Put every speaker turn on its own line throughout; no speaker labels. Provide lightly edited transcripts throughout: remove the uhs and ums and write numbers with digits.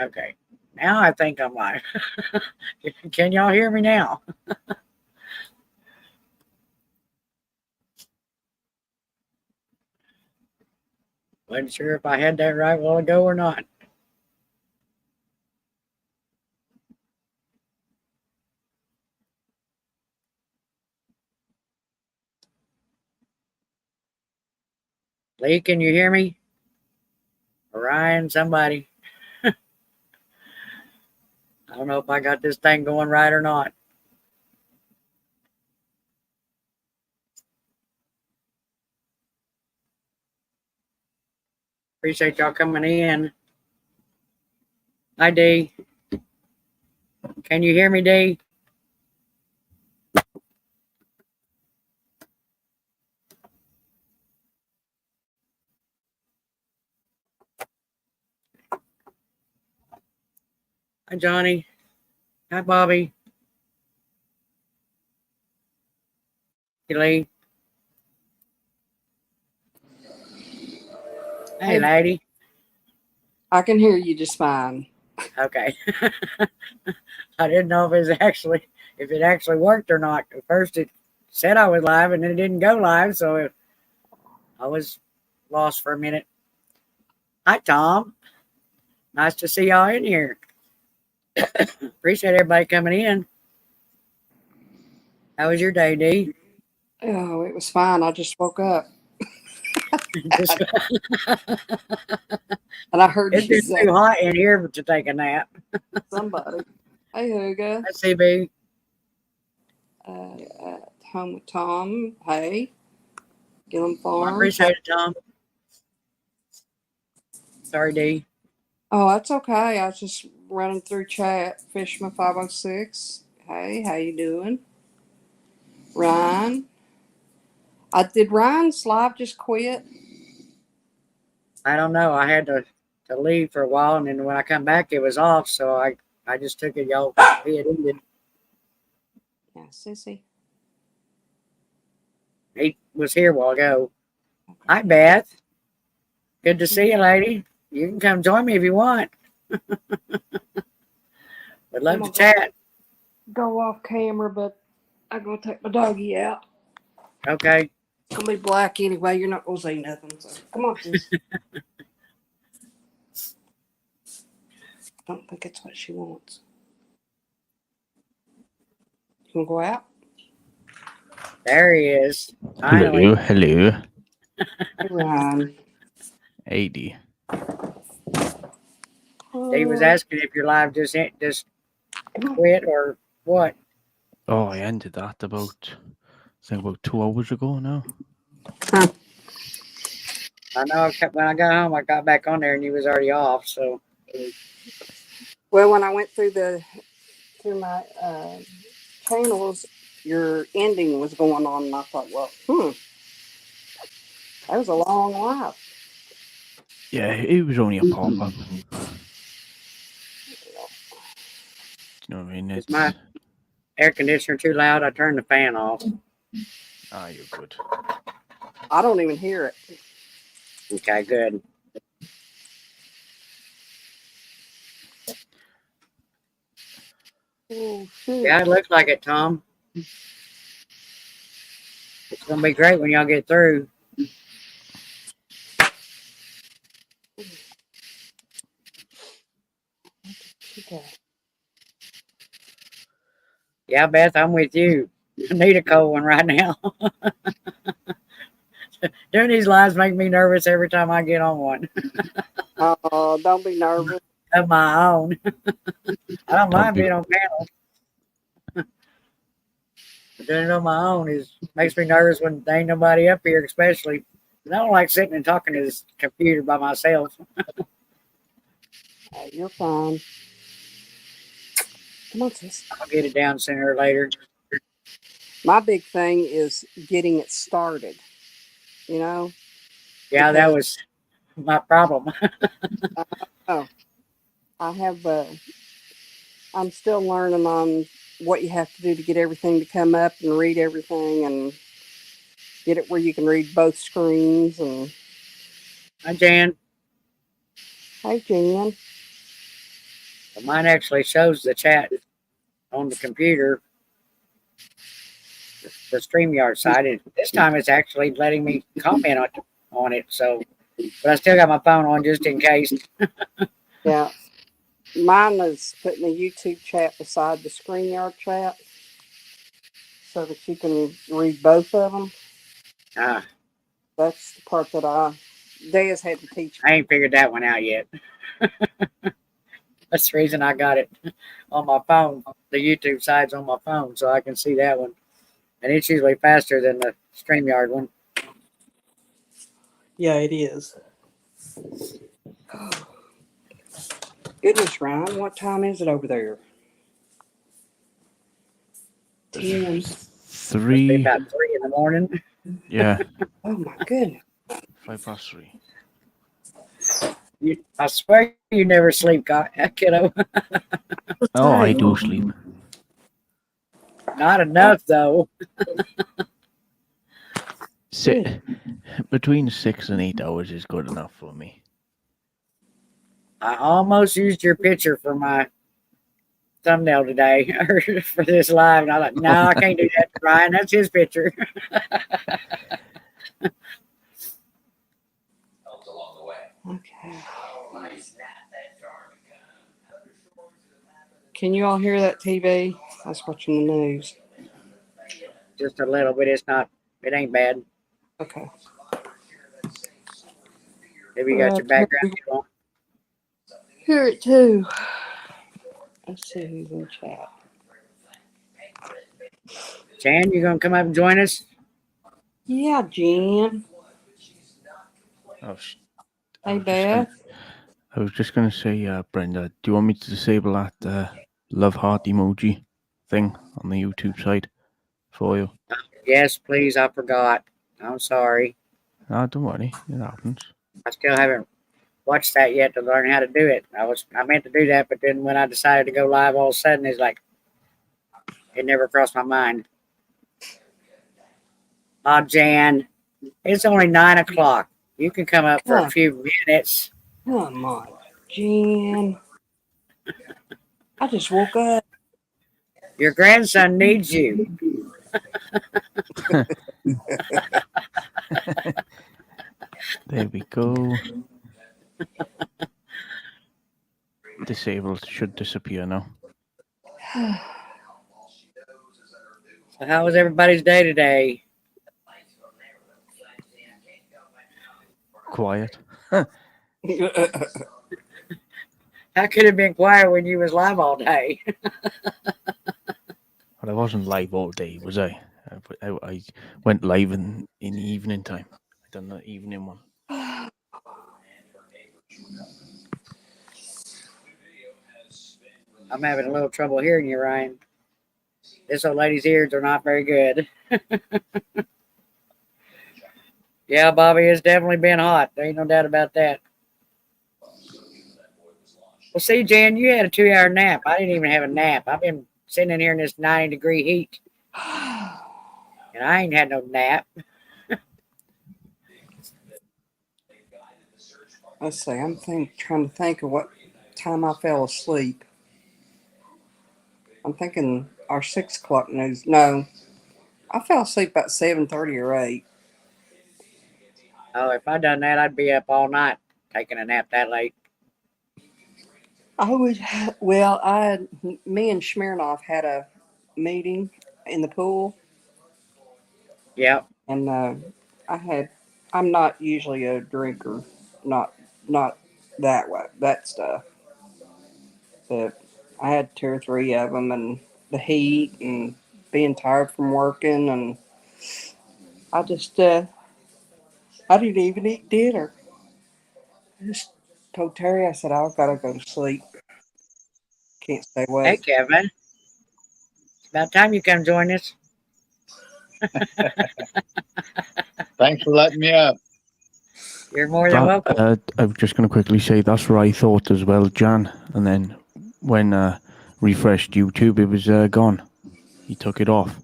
Okay. Now I think I'm live. Can y'all hear me now? Wasn't sure if I had that right a while ago or not. Lee, can you hear me? Ryan, somebody. I don't know if I got this thing going right or not. Appreciate y'all coming in. Hi, Dee. Can you hear me, Dee? Hi, Johnny. Hi, Bobby. Hey, Lee. Hey,
Hey,
lady.
I can hear you just fine.
Okay. I didn't know if it actually worked or not. At first it said I was live and then it didn't go live, so I was lost for a minute. Hi, Tom. Nice to see y'all in here. Appreciate everybody coming in. How was your day, Dee?
Oh, it was fine. I just woke up
Just,
and I heard
it's
you
been
say
too hot in here to take a nap.
somebody. Hey, Hugo.
Hi, CB.
At home with Tom. Hey, Gillum
I
Farms.
appreciate it, Tom. Sorry, Dee.
Oh, that's okay. I was just running through chat. Fishman 506. Hey, how you doing? Ryan. Did Ryan's live just quit?
I don't know. I had to leave for a while, and then when I come back, it was off. So I just took it. Y'all, it ended.
Yeah, sissy.
He was here a while ago.
Okay.
Hi, Beth. Good to see you, lady. You can come join me if you want. Would love to chat.
Go off camera, but I'm gonna take my doggy out.
Okay.
It's gonna be black anyway. You're not gonna see nothing. So come on, sis. I don't think it's what she wants. You wanna go out?
There he is.
Hello,
Finally.
hello.
Hey, Ryan.
80.
He was asking if your live just quit or what.
Oh, I ended that about 2 hours ago now.
Huh.
I know when I got home, I got back on there and he was already off. So
Well, when I went through my channels, your ending was going on, and I thought, well, that was a long life.
Yeah, it was only a pop up. Do you know what I mean?
is my air conditioner too loud? I turned the fan off.
You're good.
I don't even hear it.
Okay, good.
Oh, shoot.
Yeah, it looks like it, Tom. It's gonna be great when y'all get through.
Okay.
Yeah, Beth, I'm with you. I need a cold one right now. Doing these lives make me nervous every time I get on one
Oh, don't be nervous.
of my own. I don't mind being on panels. But doing it on my own makes me nervous when there ain't nobody up here, especially. I don't like sitting and talking to this computer by myself.
You're fine. Come on, sis.
I'll get it down sooner or later.
My big thing is getting it started. You know,
Yeah, that was my problem.
oh, I have. I'm still learning on what you have to do to get everything to come up and read everything and get it where you can read both screens. And
Hi, Jan.
hey, Jan.
But mine actually shows the chat on the computer, the StreamYard side. And this time it's actually letting me comment on it. So, but I still got my phone on just in case.
Yeah. Mine is putting the YouTube chat beside the StreamYard chat so that you can read both of them.
Ah,
That's the part that Dea's had to teach me.
I ain't figured that one out yet. That's the reason I got it on my phone. The YouTube side's on my phone, so I can see that one. And it's usually faster than the StreamYard one.
Yeah, it is. Goodness, Ryan, what time is it over there? 10.
Must be
3.
about 3 in the morning.
Yeah,
Oh my goodness.
3:05.
I swear you never sleep, kiddo.
Oh, I do sleep.
Not enough, though.
Between 6 and 8 hours is good enough for me.
I almost used your picture for my thumbnail today, or for this live, and I thought, no, I can't do that to Ryan. That's his picture.
Okay. Can you all hear that TV? I was watching the news.
Just a little bit. It ain't bad.
Okay.
Maybe you got your background on.
Hear it too. Let's see who's in chat.
Jan, you gonna come up and join us?
Yeah, Jan.
Oh,
Hey, Beth.
I was just going to say, Brenda, do you want me to disable that love heart emoji thing on the YouTube side for you?
Yes, please. I forgot. I'm sorry.
Ah, don't worry, it happens.
I still haven't watched that yet to learn how to do it. I meant to do that, but then when I decided to go live, all of a sudden it's like it never crossed my mind. Oh, Jan, it's only 9 o'clock. You can come up for a few minutes.
Come on, Jan. I just woke up.
Your grandson needs you.
There we go. Disabled should disappear now.
So how was everybody's day today?
Quiet.
How could it have been quiet when you was live all day?
But I wasn't live all day, was I? I went live in the evening time. I done the evening one.
I'm having a little trouble hearing you, Ryan. This old lady's ears are not very good. Yeah, Bobby, it's definitely been hot. There ain't no doubt about that. Well, see, Jan, you had a 2-hour nap. I didn't even have a nap. I've been sitting in here in this 90-degree heat, and I ain't had no nap.
Let's see. I'm trying to think of what time I fell asleep. I'm thinking our 6 o'clock news. No, I fell asleep about 7:30 or 8.
Oh, if I done that, I'd be up all night taking a nap that late.
I would. Well, me and Smirnoff had a meeting in the pool,
Yep.
and I'm not usually a drinker, not that stuff, but I had 2 or 3 of them, and the heat and being tired from working, and I just I didn't even eat dinner. I just told Terry, I said, I've got to go to sleep. Can't stay
Hey,
awake.
Kevin. It's about time you come join us.
Thanks for letting me up.
You're more than welcome.
I was just going to quickly say that's what I thought as well, Jan. And then when refreshed YouTube, it was gone. He took it off.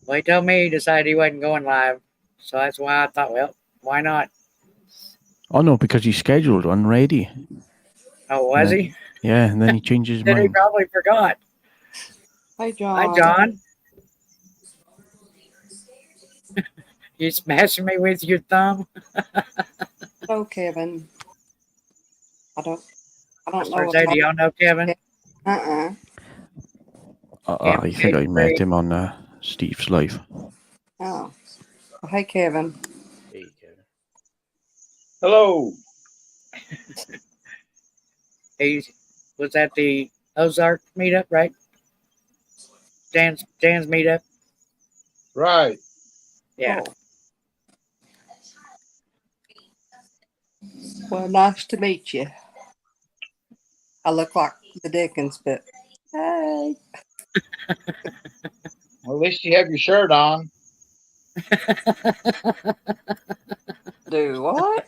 Well, he told me he decided he wasn't going live. So that's why I thought, well, why not?
Oh, no, because he scheduled one ready.
Oh, was he?
Yeah, and then he changes his
Then he
mind.
probably forgot.
Hey, John.
Hi, John. You smashing me with your thumb?
Oh, Kevin. I don't
I was
know
going to
a
say, do
lot.
y'all know Kevin?
I think I met
53.
him on Steve's live.
Oh. Well, hey, Kevin.
Hey, Kevin.
Hello.
He was at the Ozark meetup, right? Dan's meetup.
Right.
Yeah.
Oh. Well, nice to meet you. I look like the Dickens, but hey.
Well, at least you have your shirt on.
Do what?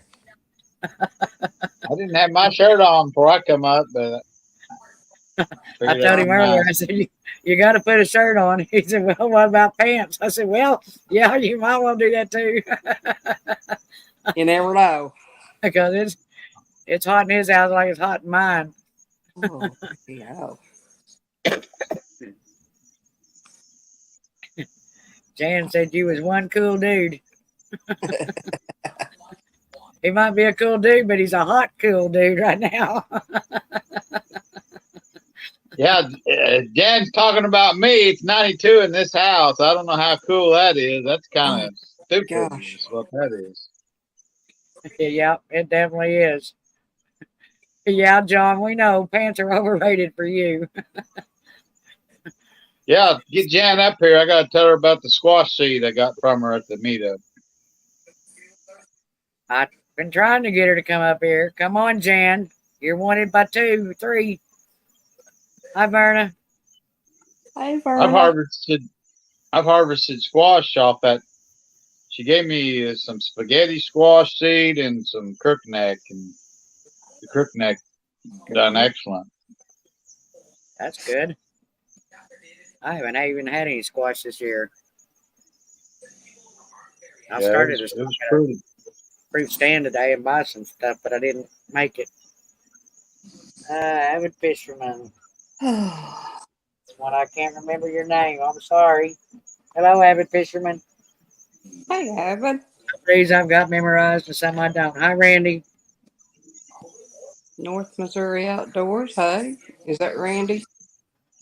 I didn't have my shirt on before I come up, but
I
figured
told
I'd
him
be
earlier,
nice.
I said, you got to put a shirt on. He said, well, what about pants? I said, well, yeah, you might want to do that too.
You never know.
Because it's hot in his house like it's hot in mine.
Oh, yeah.
Jan said you was one cool dude. He might be a cool dude, but he's a hot cool dude right now.
Yeah, Dan's talking about me. It's 92 in this house. I don't know how cool that is. That's kind of stupid,
Gosh.
is what that is.
Yeah, it definitely is. Yeah, John, we know pants are overrated for you.
Yeah, get Jan up here. I got to tell her about the squash seed I got from her at the meetup.
I've been trying to get her to come up here. Come on, Jan. You're wanted by 2, 3. Hi, Verna.
Hey,
I've
Verna.
harvested squash off that. She gave me some spaghetti squash seed and some crookneck, and the crookneck done excellent.
That's good. I haven't even had any squash this year. I
Yeah,
started
it
to
was pretty.
fruit stand today and buy some stuff, but I didn't make it. Avid fisherman. When I can't remember your name, I'm sorry. Hello, avid fisherman.
Hey, Evan.
These I've got memorized and some I don't. Hi, Randy.
North Missouri Outdoors. Hey, is that Randy?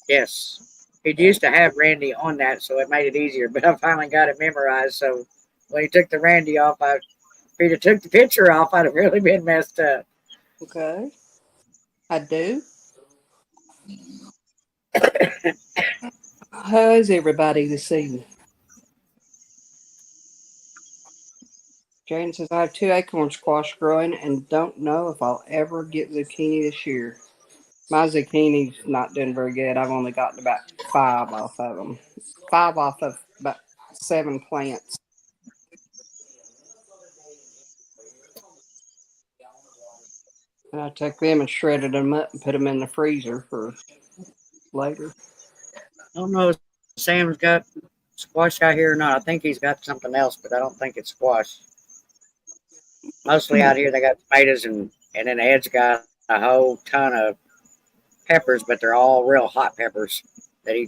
Yes. He used to have Randy on that, so it made it easier, but I finally got it memorized. So when he took the Randy off, if he'd have took the picture off, I'd have really been messed up.
Okay. I do. How is everybody this evening? Jane says, I have 2 acorn squash growing and don't know if I'll ever get zucchini this year. My zucchini's not doing very good. I've only gotten about 5 off of them. 5 off of about 7 plants. And I took them and shredded them up and put them in the freezer for later.
I don't know if Sam's got squash out here or not. I think he's got something else, but I don't think it's squash. Mostly out here, they got tomatoes, and then Ed's got a whole ton of peppers, but they're all real hot peppers that he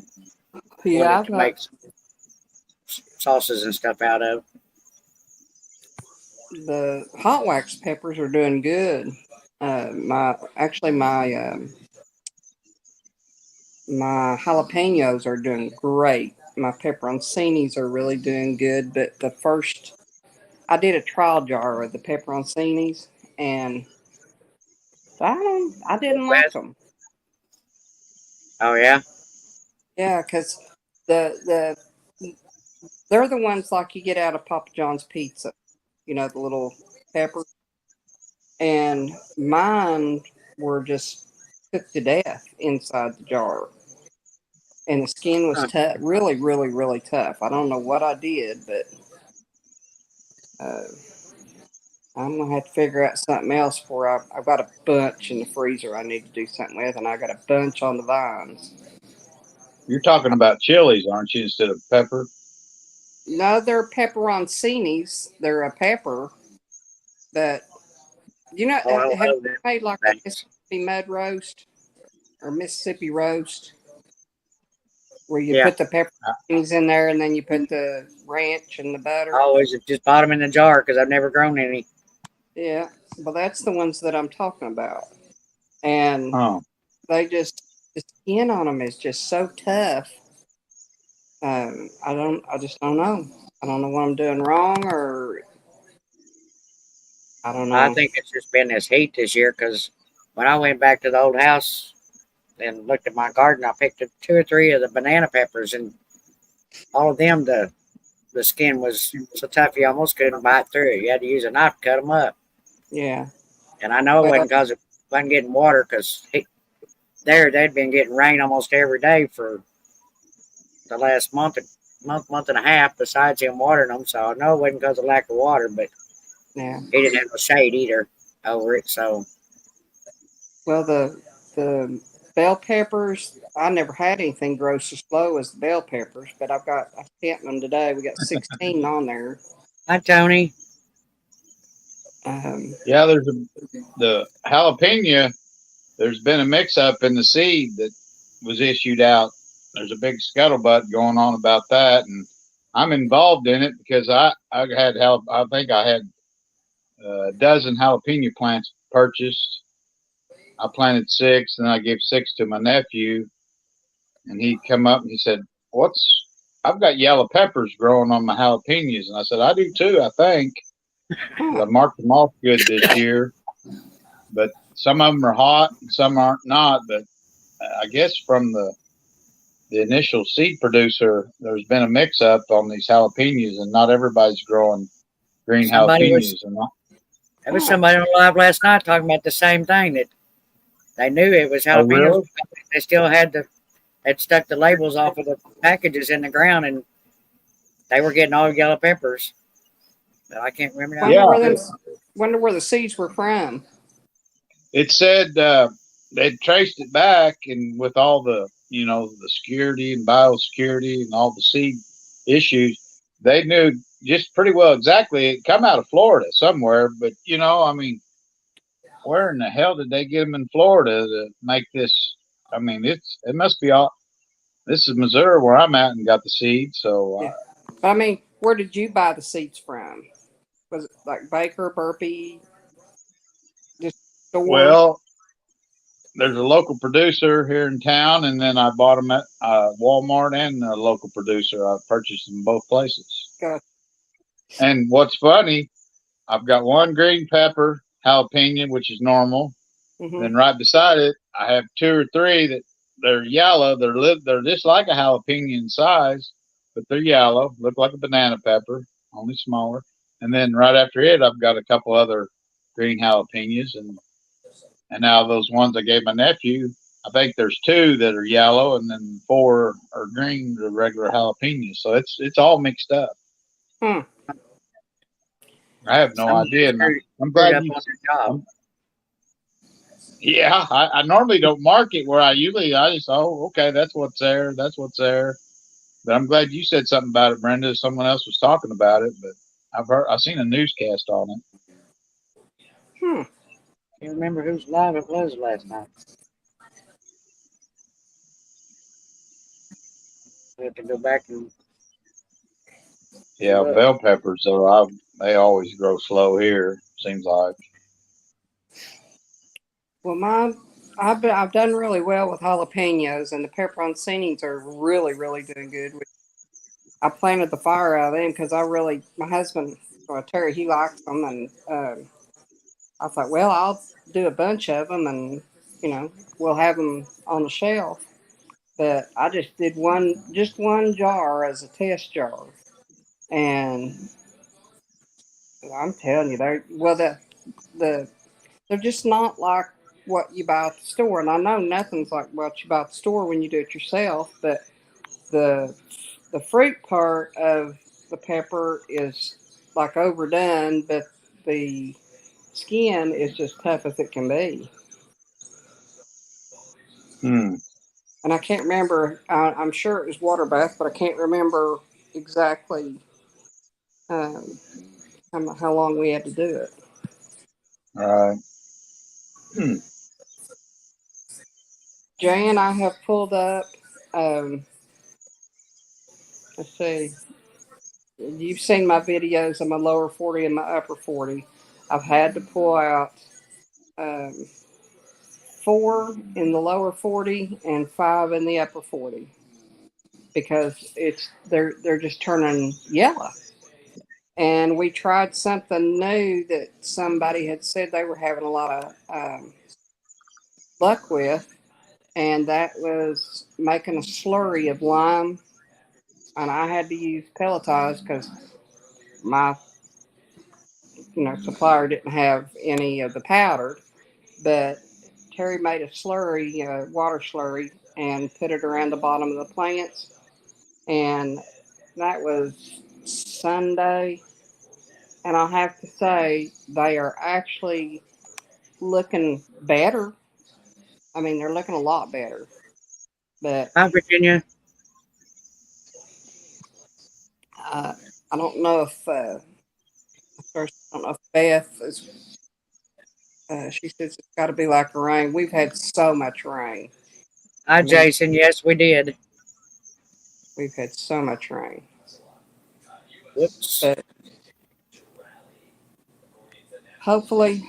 Yeah,
wanted to make sauces and stuff out of.
the hot wax peppers are doing good. My jalapenos are doing great. My pepperoncinis are really doing good. But I did a trial jar of the pepperoncinis, and I didn't like them.
Oh yeah.
Yeah, because they're the ones like you get out of Papa John's pizza. You know, the little peppers. And mine were just cooked to death inside the jar. And the skin was tough, really, really, really tough. I don't know what I did, but I'm gonna have to figure out something else for. I've got a bunch in the freezer I need to do something with, and I got a bunch on the vines.
You're talking about chilies, aren't you, instead of pepper?
No, they're pepperoncinis. They're a pepper, but you know,
Oh, I
have
love
you made like a
that.
Mississippi mud roast? or Mississippi roast, where you
Yeah.
put the pepperonis in there and then you put the ranch and the butter.
I always just bought them in the jar because I've never grown any.
Yeah, well, that's the ones that I'm talking about, and
Oh,
they just the skin on them is just so tough. I just don't know. I don't know what I'm doing wrong, or I don't
I
know.
think it's just been this heat this year because when I went back to the old house and looked at my garden, I picked up 2 or 3 of the banana peppers, and all of them, the skin was so tough you almost couldn't bite through it. You had to use a knife to cut them up.
Yeah,
And I know it
well,
wasn't because it wasn't getting water because they'd been getting rain almost every day for the last month and a half, besides him watering them. So I know it wasn't because of lack of water, but
yeah.
he didn't have no shade either over it. So
Well, the bell peppers, I never had anything grow so slow as the bell peppers, but I counting them today. We got 16 on there.
hi Tony.
yeah. The jalapeno. There's been a mix-up in the seed that was issued out. There's a big scuttlebutt going on about that, and I'm involved in it because I had help. I think I had a dozen jalapeno plants purchased. I planted 6, and I gave 6 to my nephew, and he come up and he said, "What's? I've got yellow peppers growing on my jalapenos," and I said, "I do too. I think 'cause I marked them off good this year, but some of them are hot and some aren't not. But I guess from the initial seed producer, there's been a mix up on these jalapenos, and not everybody's growing green
Somebody was
jalapenos. And not,
there was somebody on live last night talking about the same thing, that they knew it was
oh,
jalapenos.
really?
They still had stuck the labels off of the packages in the ground, and they were getting all yellow peppers. But I can't remember now
Wonder
Yeah,
who
where
it
them,
was.
wonder where the seeds were from.
it said they traced it back, and with all the the security and biosecurity and all the seed issues, they knew just pretty well exactly it come out of Florida somewhere. But I mean, where in the hell did they get them in Florida to make this? I mean, it must be all. This is Missouri where I'm at and got the seed. So,
Yeah, but I mean, where did you buy the seeds from? Was it like Baker, Burpee, just store?
well, there's a local producer here in town, and then I bought them at Walmart and a local producer. I purchased them both places.
Got
And what's funny, I've got one green pepper jalapeno, which is normal.
mm-hmm.
Then right beside it, I have 2 or 3 that they're yellow. They're just like a jalapeno in size, but they're yellow. Look like a banana pepper, only smaller. And then right after it, I've got a couple other green jalapenos, and now those ones I gave my nephew, I think there's 2 that are yellow, and then 4 are green, the regular jalapenos. So it's all mixed up.
Hmm.
I have no
Somebody
idea, and I'm
screwed
glad
up
you.
on their job.
Yeah, I normally don't mark it where I just okay, that's what's there, that's what's there. But I'm glad you said something about it, Brenda. Someone else was talking about it, but I've seen a newscast on it.
Hmm.
Can't remember whose live it was last night. We have to go back and
Yeah,
look.
bell peppers though, they always grow slow here. Seems like.
Well, I've done really well with jalapenos, and the pepperoncinis are really doing good. I planted the fire out of them because my husband, Terry, he likes them, and I thought, well, I'll do a bunch of them, and we'll have them on the shelf. But I just did just one jar as a test jar, and I'm telling you, they're just not like what you buy at the store. And I know nothing's like what you buy at the store when you do it yourself, but the the fruit part of the pepper is like overdone, but the skin is just tough as it can be.
Hmm.
And I can't remember. I'm sure it was water bath, but I can't remember exactly um, how long we had to do it.
All right. Hmm.
Jan, I have pulled up. Um, let's see. You've seen my videos of my lower 40 and my upper 40. I've had to pull out um, 4 in the lower 40 and 5 in the upper 40 because they're just turning yellow. And we tried something new that somebody had said they were having a lot of luck with, and that was making a slurry of lime. And I had to use pelletized because my supplier didn't have any of the powdered. But Terry made a slurry, water slurry, and put it around the bottom of the plants. And that was Sunday. And I'll have to say, they are actually looking better. I mean, they're looking a lot better. But
Hi, Virginia.
I don't know if, first, I don't know if Beth is, she says it's got to be like rain. We've had so much rain.
Hi,
I mean,
Jason. Yes, we did.
we've had so much rain.
Whoops.
But hopefully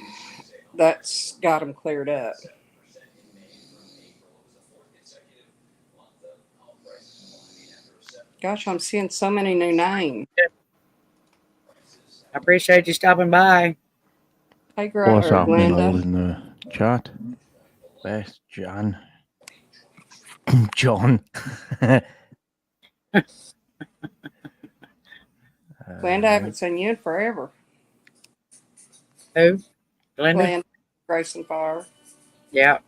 that's got them cleared up. Gosh, I'm seeing so many new names.
I appreciate you stopping by.
Hey,
What's happening all
Glenda.
in the chat? Beth, Jan, John.
Glenda, I haven't seen you in forever.
Who? Glenda?
Glenda, Grace and Fire.
Yeah.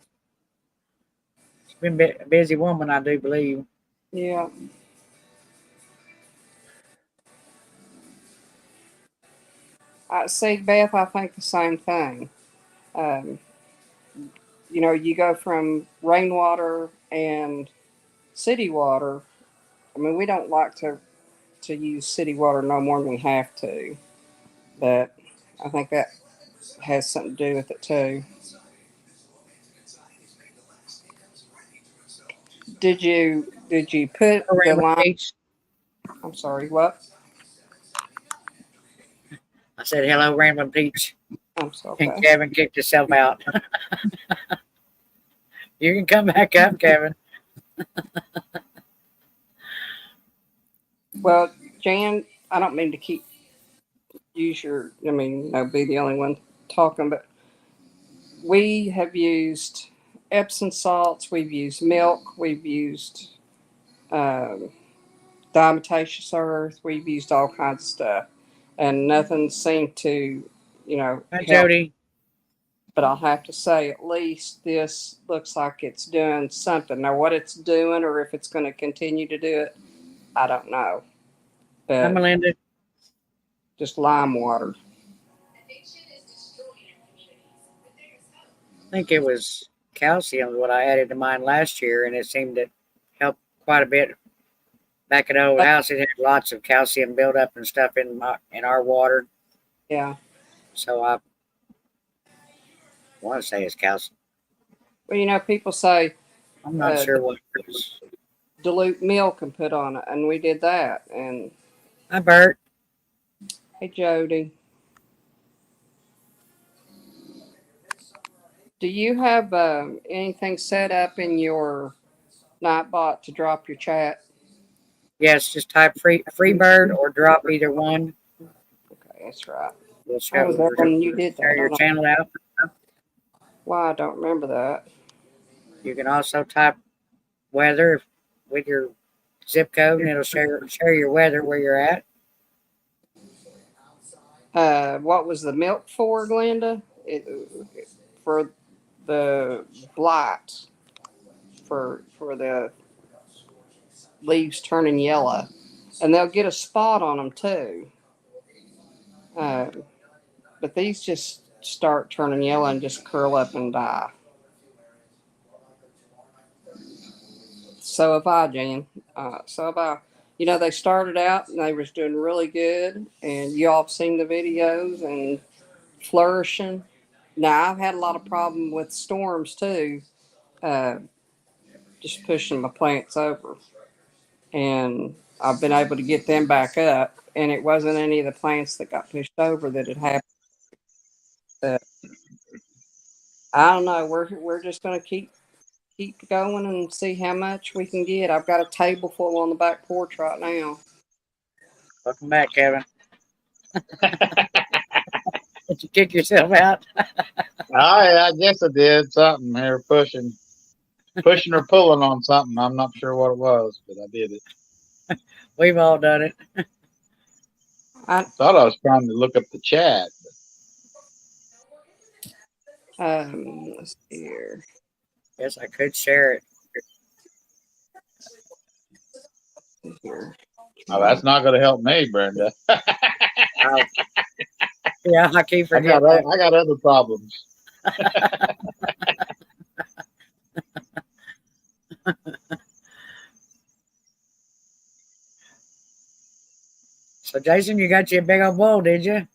She's been a busy woman, I do believe.
Yeah. See, Beth, I think the same thing. Um, you go from rainwater and city water. I mean, we don't like to use city water no more than we have to, but I think that has something to do with it too. Did you put
Hello,
the
Rambling
line?
Peach.
I'm sorry, what?
I said, hello, Rambling Peach.
I'm sorry.
And
Okay.
Kevin kicked himself out. You can come back up, Kevin.
Well, Jan, I don't mean to be the only one talking, but we have used Epsom salts, we've used milk, we've used um, diatomaceous earth, we've used all kinds of stuff, and nothing seemed to,
Hi,
help.
Jody.
But I'll have to say, at least this looks like it's doing something. Now, what it's doing, or if it's going to continue to do it, I don't know.
Hi,
But
Melinda.
just lime water.
I think it was calcium what I added to mine last year, and it seemed to help quite a bit. Back at the old house, it had lots of calcium buildup and stuff in our water.
Yeah.
So I want to say it's calcium.
Well, people say
I'm not sure what it is.
dilute milk and put on it, and we did that. And
Hi, Bert.
hey, Jody, do you have anything set up in your Nightbot to drop your chat?
Yes, just type Freebird or drop either one.
Okay, that's right.
We'll
I was there when you
share
did that.
your channel out.
Why I don't remember that.
You can also type weather with your zip code, and it'll share your weather where you're at.
What was the milk for, Glenda? For the blight, for the leaves turning yellow, and they'll get a spot on them too. But these just start turning yellow and just curl up and die. So have I, Jan. So have I. They started out and they was doing really good, and y'all have seen the videos and flourishing. Now I've had a lot of problem with storms too, uh, just pushing my plants over. And I've been able to get them back up. And it wasn't any of the plants that got pushed over that had happened. I don't know. We're just gonna keep going and see how much we can get. I've got a table full on the back porch right now.
Welcome back, Kevin. Did you kick yourself out?
I guess I did something here, pushing or pulling on something. I'm not sure what it was, but I did it.
We've all done it.
I
Thought I was trying to look up the chat.
let's see here.
Guess I could share it.
Here.
Oh, that's not going to help me, Brenda.
Yeah, I keep
I
forgetting that.
got other problems.
So, Jason, you got you a big old bowl, did you?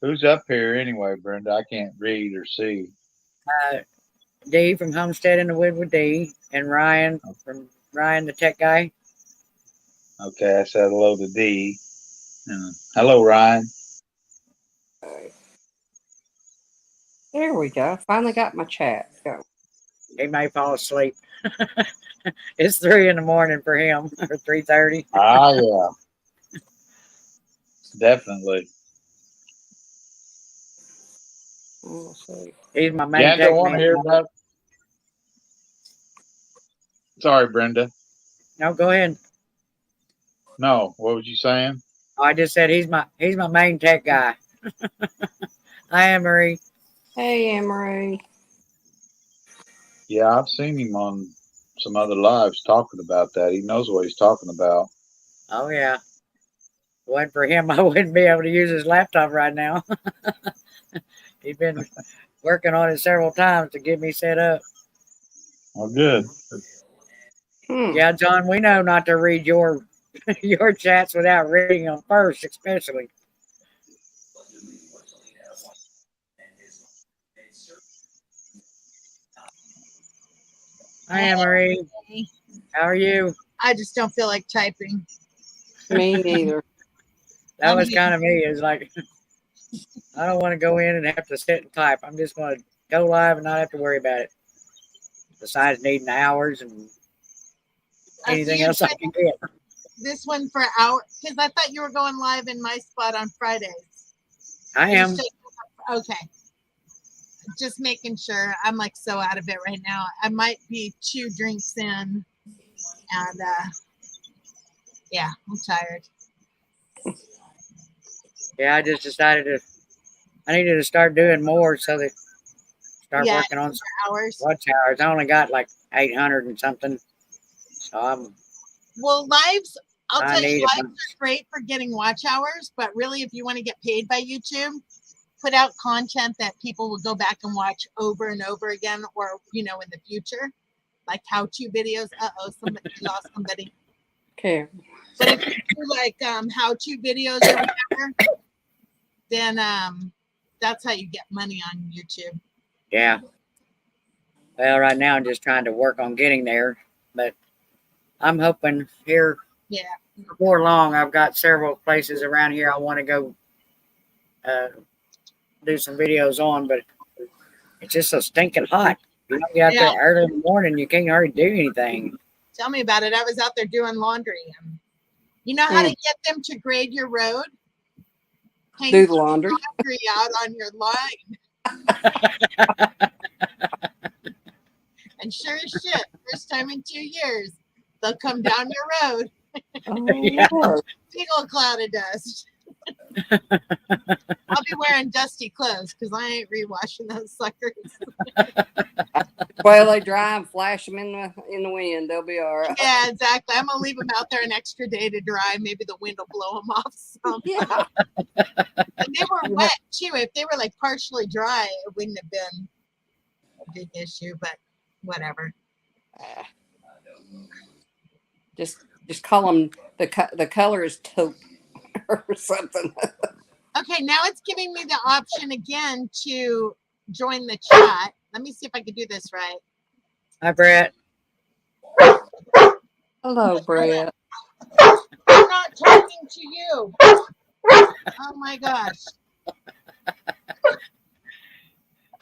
Who's up here anyway, Brenda? I can't read or see.
Dee from Homestead in the Wood with Dee, and Ryan from Ryan, the tech guy.
Okay, I said hello to D. Hello, Ryan.
There we go. Finally got my chat going.
He may fall asleep. It's 3 in the morning for him, or 3:30.
Ah, yeah. Definitely.
Let's see.
He's my main
Jan
tech
don't want to
man.
hear about. Sorry, Brenda.
No, go ahead.
No, what was you saying?
I just said he's my main tech guy. Hi, Anne-Marie.
Hey, Emery.
Yeah, I've seen him on some other lives talking about that. He knows what he's talking about.
Oh yeah. If it wasn't for him, I wouldn't be able to use his laptop right now. He's been working on it several times to get me set up.
Well, good.
Yeah, John, we know not to read your your chats without reading them first, especially. Hi, Anne-Marie. How are you?
I just don't feel like typing.
Me neither.
That was kind of me. It's like I don't want to go in and have to sit and type. I'm just going to go live and not have to worry about it. Besides needing hours and anything else I can get.
This one for hour because I thought you were going live in my spot on Fridays.
I am.
Okay. Just making sure. I'm like so out of it right now. I might be 2 drinks in, and yeah, I'm tired.
Yeah, I just decided I needed to start doing more so that start
Yeah,
working on some
hours.
watch hours. I only got like 800 and something. So
Well, lives. I'll
I
tell you,
need
lives are great for getting watch hours, but really, if you want to get paid by YouTube, put out content that people will go back and watch over and over again, or in the future, like how-to videos. Somebody lost somebody.
Okay.
But if you do like how-to videos or whatever, then that's how you get money on YouTube.
Yeah. Well, right now I'm just trying to work on getting there, but I'm hoping here.
Yeah.
Before long, I've got several places around here I want to go do some videos on, but it's just so stinking hot. You get out there early in the morning, you can't hardly do anything.
Tell me about it. I was out there doing laundry. You know how to get them to grade your road?
Do the laundry
out on your line. And sure as shit, first time in 2 years, they'll come down your road.
Yeah.
Big old cloud of dust. I'll be wearing dusty clothes because I ain't rewashing those suckers.
Well, they dry and flash them in the wind. They'll be all right.
Yeah, exactly. I'm gonna leave them out there an extra day to dry. Maybe the wind will blow them off some.
Yeah.
And they were wet too. If they were like partially dry, it wouldn't have been a big issue. But whatever.
Just call them the color is taupe or something.
Okay, now it's giving me the option again to join the chat. Let me see if I can do this right.
Hi, Brett.
Hello, Brett.
I'm not talking to you. Oh my gosh.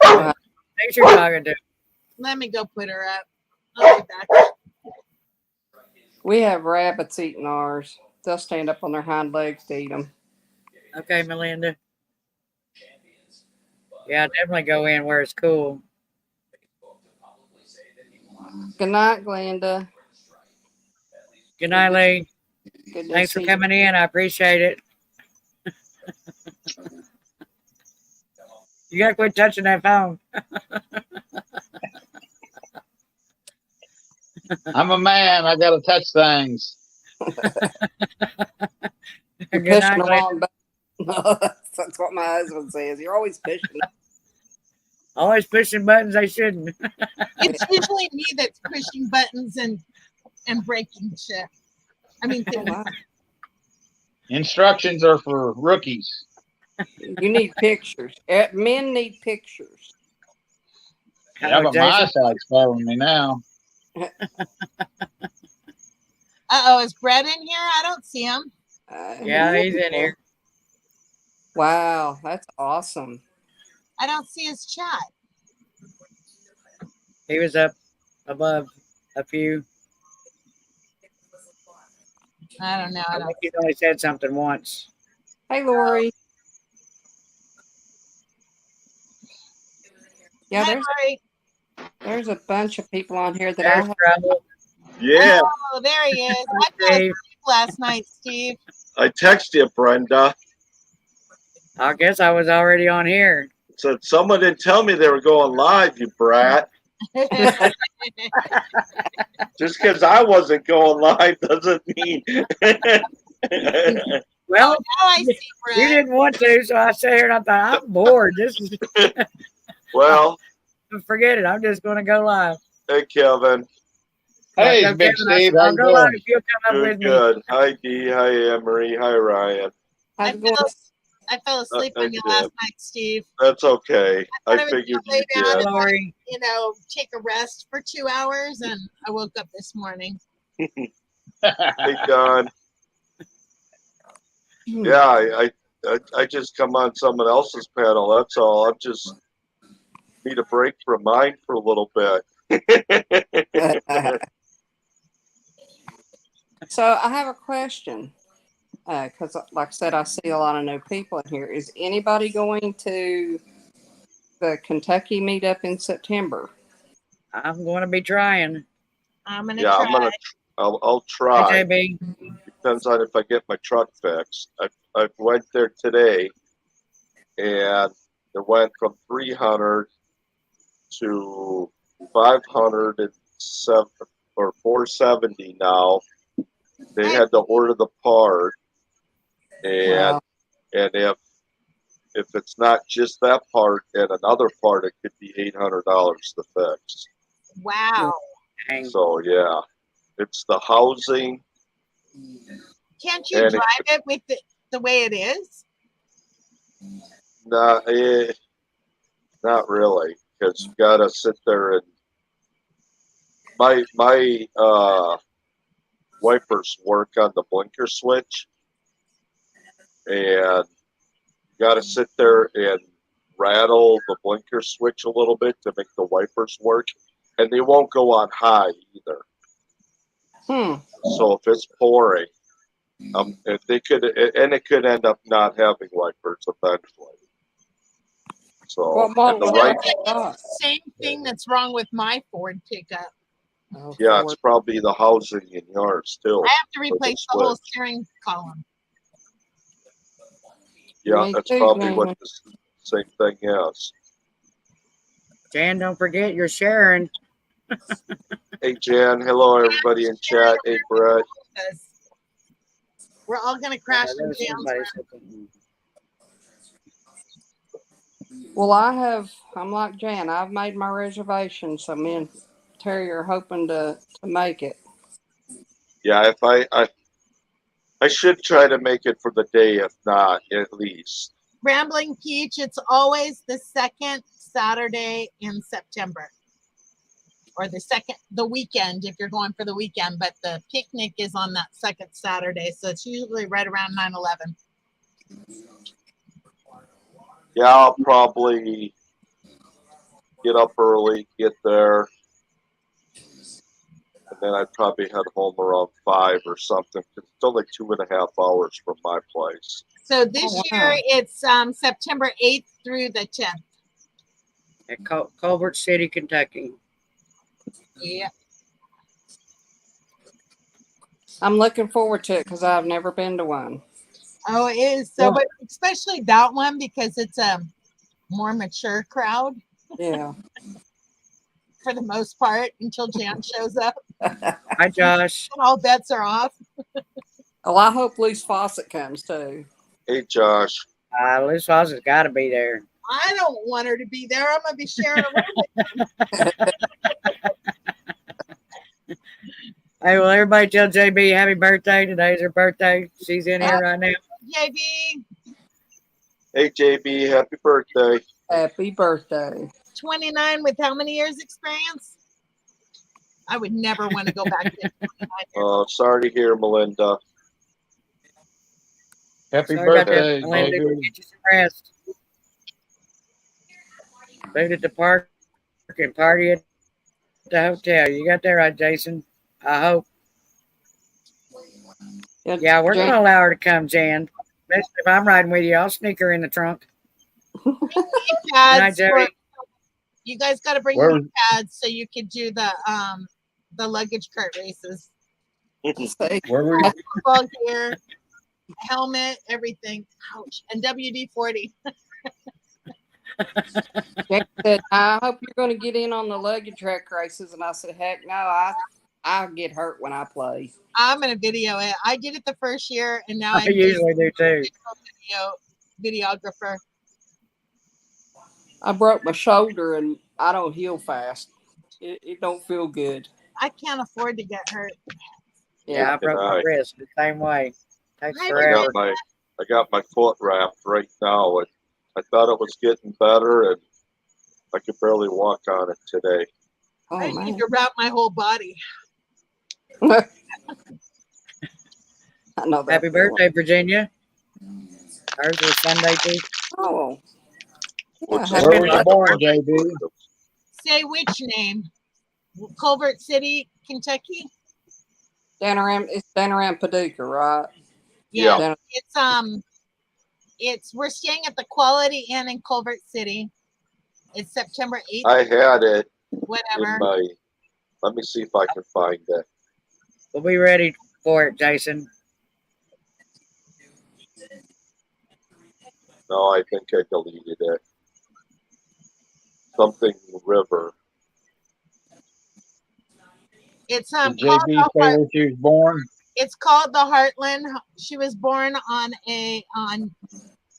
Wow.
Thanks you're talking to.
Let me go put her up. I'll be back.
We have rabbits eating ours. They'll stand up on their hind legs to eat them.
Okay, Melinda. Yeah, definitely go in where it's cool.
Good night, Glenda.
Good night, Lee.
Good to
Thanks for
see
coming in. I appreciate it. You gotta quit touching that phone.
I'm a man. I gotta touch things.
You're
Good
pushing
night,
the
Lee.
wrong button. That's what my husband says. You're always pushing.
Always pushing buttons they shouldn't.
It's usually me that's pushing buttons and breaking shit. I mean,
Oh, wow.
Instructions are for rookies.
You need pictures. Men need pictures.
Yeah, but my eyesight's following me now.
Uh-oh, is Brett in here? I don't see him.
Yeah, he's in here.
Wow, that's awesome.
I don't see his chat.
He was up above a few.
I don't know.
I think he's only said something once.
Hey, Lori. Yeah,
Hi, Lori.
there's a bunch of people on here that
There's
I have.
trouble.
Yeah,
Oh, there he is. I fell asleep last night, Steve.
I texted you, Brenda.
I guess I was already on here.
Said someone didn't tell me they were going live, you brat. Just because I wasn't going live doesn't mean.
Well,
now I see Brett.
you didn't want to, so I sat here and I thought, I'm bored. This is
Well,
forget it. I'm just going to go live.
hey, Kevin.
Hey,
So,
Big
Kevin,
Steve.
I'll
How
go
you
live
doing?
if you'll come up with
Good,
me.
good. Hi, Dee. Hi, Emery. Hi, Ryan.
How's it going?
I fell asleep on you
I
last
did.
night, Steve.
That's okay.
I
I
thought I was
figured
gonna lay
you
down
did.
and,
Lori.
take a rest for 2 hours, and I woke up this morning.
Hey, Don. Yeah, I just come on someone else's panel. That's all. I'm just need a break from mine for a little bit.
So I have a question. Because, like I said, I see a lot of new people in here. Is anybody going to the Kentucky meetup in September?
I'm going to be trying.
I'm gonna
Yeah,
try.
I'll
Hey,
try.
JB.
Depends on if I get my truck fixed. I went there today, and it went from 300 to 507 or 470 now. They had to order the part, and
Wow.
and if it's not just that part and another part, it could be $800 to fix.
Wow.
Dang.
So yeah, it's the housing.
Can't you
And
drive it with the way it is?
Not really, because you gotta sit there and my wipers work on the blinker switch, and you gotta sit there and rattle the blinker switch a little bit to make the wipers work, and they won't go on high either. So if it's pouring, if they could, and it could end up not having wipers eventually. So
What model
and the
was
right,
that?
It's the same thing that's wrong with my Ford pickup.
Oh,
yeah,
Ford.
it's probably the housing in yours too.
I have to replace the whole
switch.
steering column.
Yeah,
Me
that's
too,
probably what
Jamie.
the same thing is.
Jan, don't forget you're sharing.
Hey, Jan. Hello, everybody in chat. Hey, Brett.
Because we're all gonna crash
There
in
was
Jan's
somebody
room.
said something.
Well, I'm like Jan. I've made my reservation, so me and Terry are hoping to make it.
Yeah, if I should try to make it for the day, if not, at least.
Rambling Peach, it's always the second Saturday in September. Or the weekend if you're going for the weekend, but the picnic is on that second Saturday. So it's usually right around 9/11.
Yeah, I'll probably get up early, get there, and then I'd probably head home around 5 or something. It's only 2.5 hours from my place.
So this
Oh,
year
wow.
it's September 8th through the 10th.
At Culver City, Kentucky.
Yeah.
I'm looking forward to it because I've never been to one.
Oh, it is. So, but especially that one because it's a more mature crowd
Yeah.
for the most part until Jan shows up.
Hi, Josh.
And all bets are off.
Well, I hope Loose Faucet comes too.
Hey, Josh.
Liz Foss has got to be there.
I don't want her to be there. I'm gonna be sharing a room with
Hey, well, everybody tell JB happy birthday. Today's her birthday. She's in here right now.
JB.
Hey, JB. Happy birthday.
Happy birthday.
29 with how many years experience? I would never want to go back to 29 years.
Sorry to hear, Melinda.
Happy
Sorry about that,
birthday,
Melinda. Go
JB.
get you some rest. Food at the park and party at the hotel. You got that right, Jason. I hope. Yeah, we're
Jan-
going to allow her to come, Jan. Especially if I'm riding with you, I'll sneak her in the trunk. Good night,
Pads
Jerry.
you guys got to bring
Where
your
was-
pads so you could do the luggage cart races.
Say,
Where were you?
Football gear, helmet, everything. Ouch. And WD-40.
Jan said, I hope you're going to get in on the luggage track races. And I said, heck no, I get hurt when I play.
I'm gonna video it. I did it the first year, and now
I
I'm just
usually do too.
videographer.
I broke my shoulder and I don't heal fast. It don't feel good.
I can't afford to get hurt.
Yeah, I broke my
I-
wrist the same way. Takes
I
I
forever.
got my foot wrapped right now, and I thought it was getting better, and I could barely walk on it today.
Oh,
I need
man.
to wrap my whole body.
I know that.
Happy birthday, Virginia. Hers was Sunday too.
Oh. Yeah,
What's
happy
Where were you
birthday.
born, JB?
Say which name? Culvert City, Kentucky.
It's Danaram Paducah, right?
Yeah,
Dan-
we're staying at the Quality Inn in Culvert City. It's September 8th.
I had it
Whatever.
in my. Let me see if I can find it.
We'll be ready for it, Jason.
No, I think I deleted it. Something River.
It's
Did
called
JB say where she was born?
it's called the Heartland. She was born on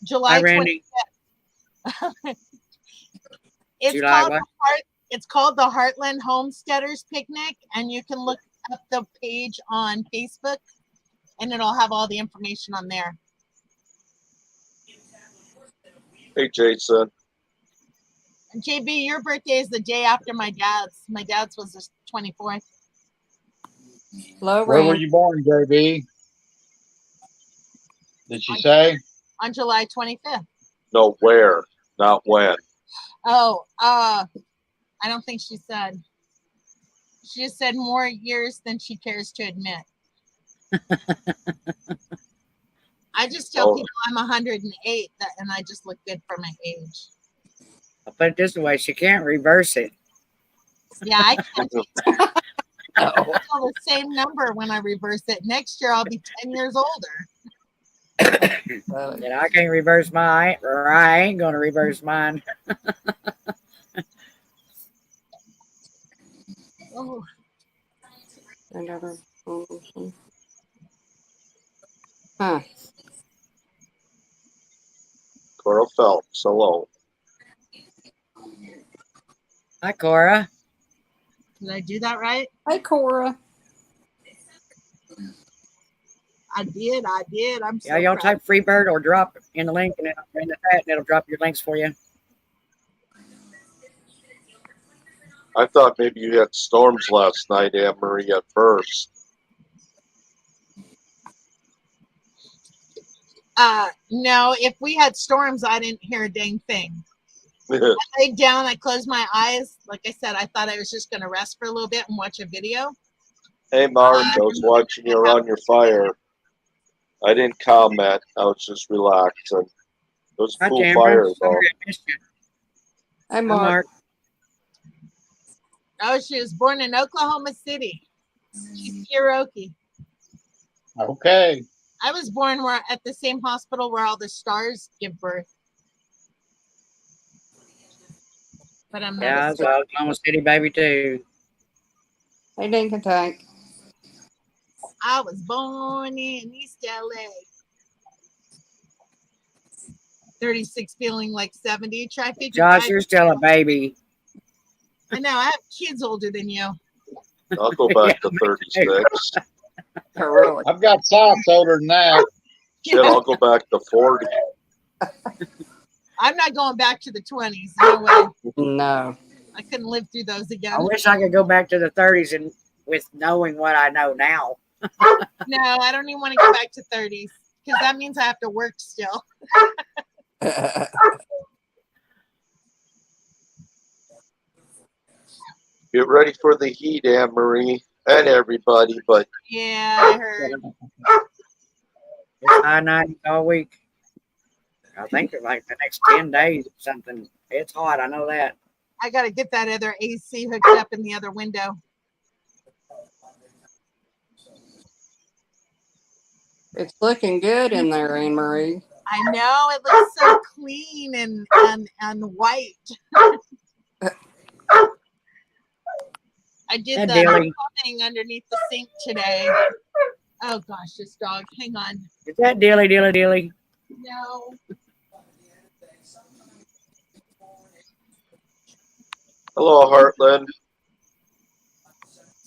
July
Hi, Randy.
25th. It's
July
called
what?
it's called the Heartland Homesteaders Picnic, and you can look up the page on Facebook, and it'll have all the information on there.
Hey, Jason.
And JB, your birthday is the day after my dad's. My dad's was the 24th.
Hello,
Where were
Randy.
you born, JB? Did she say?
On July 25th.
No, where, not when.
Oh, I don't think she said. She just said more years than she cares to admit. I just tell
Oh.
people I'm 108, and I just look good for my age.
I'll put it this way: she can't reverse it.
Yeah, I can't
Oh.
tell the same number when I reverse it. Next year, I'll be 10 years older.
And I can't reverse mine, or I ain't gonna reverse mine.
Oh,
Huh.
Cora Phelps, hello.
Hi, Cora.
did I do that right?
Hey, Cora.
I did. I'm so
Yeah, y'all
proud.
type Freebird or drop in the link and in the chat, and it'll drop your links for you.
I thought maybe you had storms last night, Anne Marie, at first.
No, if we had storms, I didn't hear a dang thing. I laid down, I closed my eyes. Like I said, I thought I was just going to rest for a little bit and watch a video.
Hey, Mark, I was watching you around your fire. I didn't comment. I was just relaxing. It was a
Hi,
cool
Tamara.
fire, though.
Sorry I missed you.
Hey,
Hi,
Mark.
Mark.
Oh, she was born in Oklahoma City. She's Cherokee.
Okay.
I was born at the same hospital where all the stars give birth. But I'm not
Yeah, I was Oklahoma City baby too.
Hey, Dink and Tank.
I was born in East LA. 36 feeling like 70. Try 55.
Josh, you're still a baby.
I know, I have kids older than you.
I'll go back to 36.
Oh, really?
I've got socks older than that.
Shit, I'll go back to 40.
I'm not going back to the 20s. No way.
No.
I couldn't live through those again.
I wish I could go back to the 30s and with knowing what I know now.
No, I don't even want to go back to 30s because that means I have to work still.
Get ready for the heat, Anne Marie, and everybody, but
Yeah, I heard.
It's high 90s all week. I think for like the next 10 days or something. It's hot. I know that.
I got to get that other AC hooked up in the other window.
It's looking good in there, Anne Marie.
I know it looks so clean and white. I did
That
the
Dilly.
plumbing underneath the sink today. Oh gosh, this dog. Hang on.
Is that Dilly?
No.
hello, Heartland.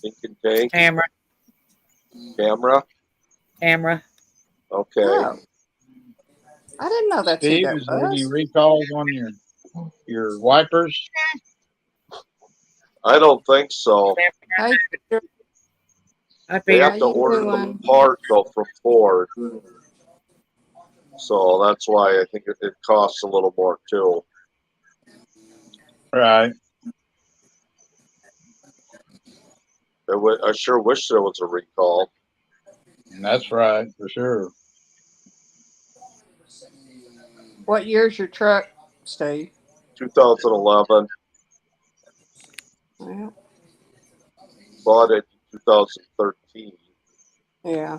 Think and Tank.
Tamara.
Camera. Okay.
Oh. I didn't know that's who
Steve,
that
is there any
was.
recalls on your wipers?
I don't think so.
Hey,
Hi,
They
Peter.
have to
How you
order
doing?
them apart, though, from Ford. So that's why I think it costs a little more, too.
Right.
I sure wish there was a recall.
That's right, for sure.
what year's your truck, Steve?
2011.
Well,
Bought it in 2013.
yeah.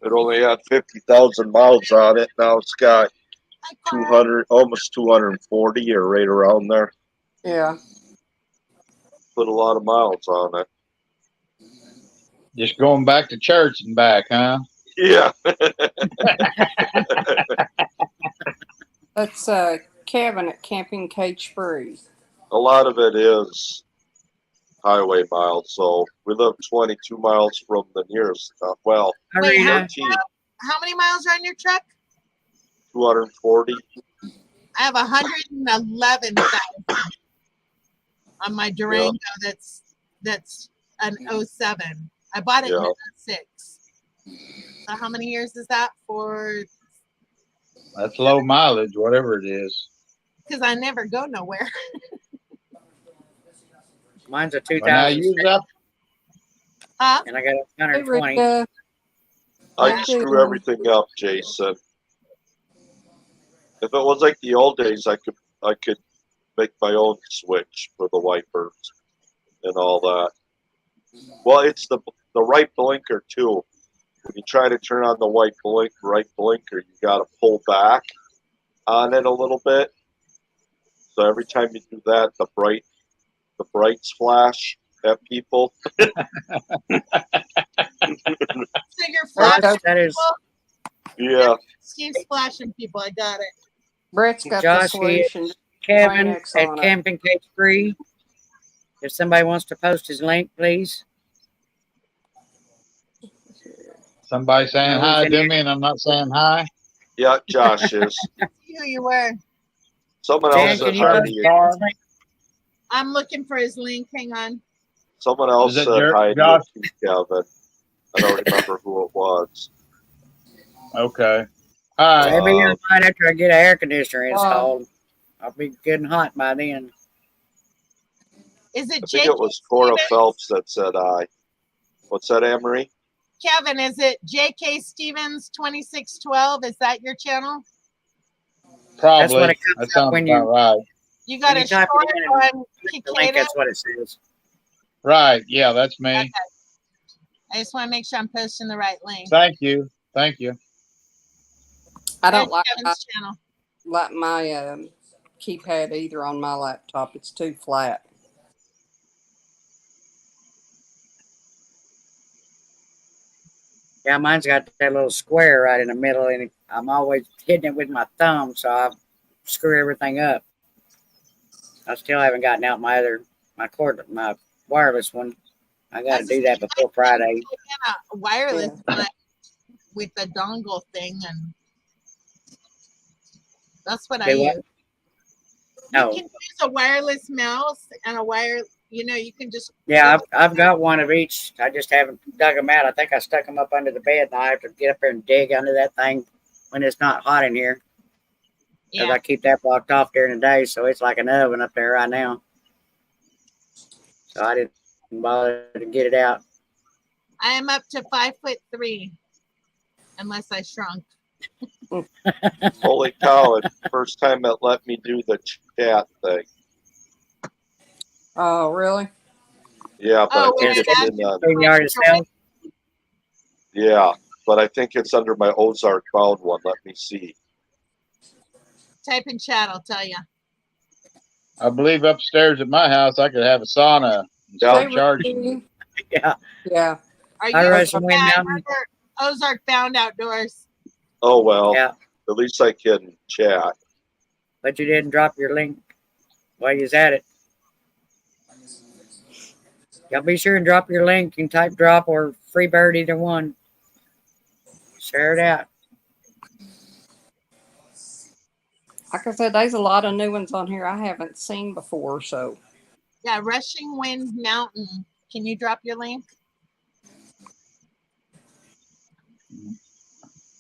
It only had 50,000 miles on it. Now it's got 200, almost 240, or right around there.
Yeah.
Put a lot of miles on it.
Just going back to church and back, huh?
Yeah.
That's Kevin at Camping Cage Free.
A lot of it is highway miles. So we live 22 miles from the nearest. Well,
Wait, how
13,
many miles are on your truck?
240.
I have 111,000 on my Durango. That's an 07. I bought it in 06. So how many years is that for?
That's low mileage, whatever it is.
Because I never go nowhere.
Mine's a
But now
2006,
use up.
Huh?
and I got
Hey,
120.
Rita.
I screw everything up, Jason. If it was like the old days, I could make my own switch for the wipers and all that. Well, it's the right blinker too. When you try to turn on the right blinker, you got to pull back on it a little bit. So every time you do that, the brights flash at people.
So you're flashing
That is
people?
Yeah.
Steve's flashing people. I got it.
Brett's got
Josh
the
here.
solution.
Kevin
Kleenex
at
on it.
Camping Cage Free. If somebody wants to post his link, please.
Somebody saying
No,
hi
who's in
to
here?
me, and I'm not saying hi.
Yeah, Josh is.
See who you were.
Someone
Jan,
else
can
said
you
hi
post
to you.
Kevin's link?
I'm looking for his link. Hang on.
Someone else
Is it
said hi to
Josh?
you too, Kevin. I don't remember who it was.
Okay. Hi.
Maybe you're fine after I get an air conditioner
Oh.
installed. I'll be good and hot by then.
Is
I
it
think
J.K.
it was Cora
Stevens?
Phelps that said hi. What's that, Anne-Marie?
Kevin, is it J.K. Stevens 2612? Is that your channel?
Probably.
That's what it comes
That
up
sounds
when
about
you
You
right.
when
got
you
a
type
short
it in
on
and click the link.
Cicada?
That's what it says.
Right. Yeah, that's me.
Okay. I just want to make sure I'm posting the right link.
Thank you. Thank you.
I
There's
don't like
Kevin's channel.
my keypad either on my laptop. It's too flat.
Yeah, mine's got that little square right in the middle, and I'm always hitting it with my thumb, so I screw everything up. I still haven't gotten out my wireless one. I got to do that before Friday.
A wireless
Yeah.
one with the dongle thing, and that's what I
Do what?
use.
No.
You can use a wireless mouse and a wire. You know, you can just.
Yeah, I've got one of each. I just haven't dug them out. I think I stuck them up under the bed, and I have to get up there and dig under that thing when it's not hot in here. Because
Yeah.
I keep that blocked off during the day, so it's like an oven up there right now. So I didn't bother to get it out.
I am up to 5'3", unless I shrunk.
Holy cow, it's the first time it let me do the chat thing.
Oh, really?
Yeah, but
Oh,
I think
when it
it's
asks
in
you
the,
for
StreamYard itself.
yeah, but I think it's under my Ozark Cloud one. Let me see.
type in chat, I'll tell you.
I believe upstairs at my house I could have a sauna and
Yeah.
start charging.
Yeah.
Yeah.
Are
I
you
rush and wind
at
mountain.
Ozark Bound Outdoors?
Oh, well,
Yeah.
at least I can chat.
But you didn't drop your link while you was at it. Y'all be sure and drop your link. You can type drop or Freebird, either one. Share it out.
Like I said, there's a lot of new ones on here I haven't seen before. So
Yeah, Rushing Wind Mountain. Can you drop your link?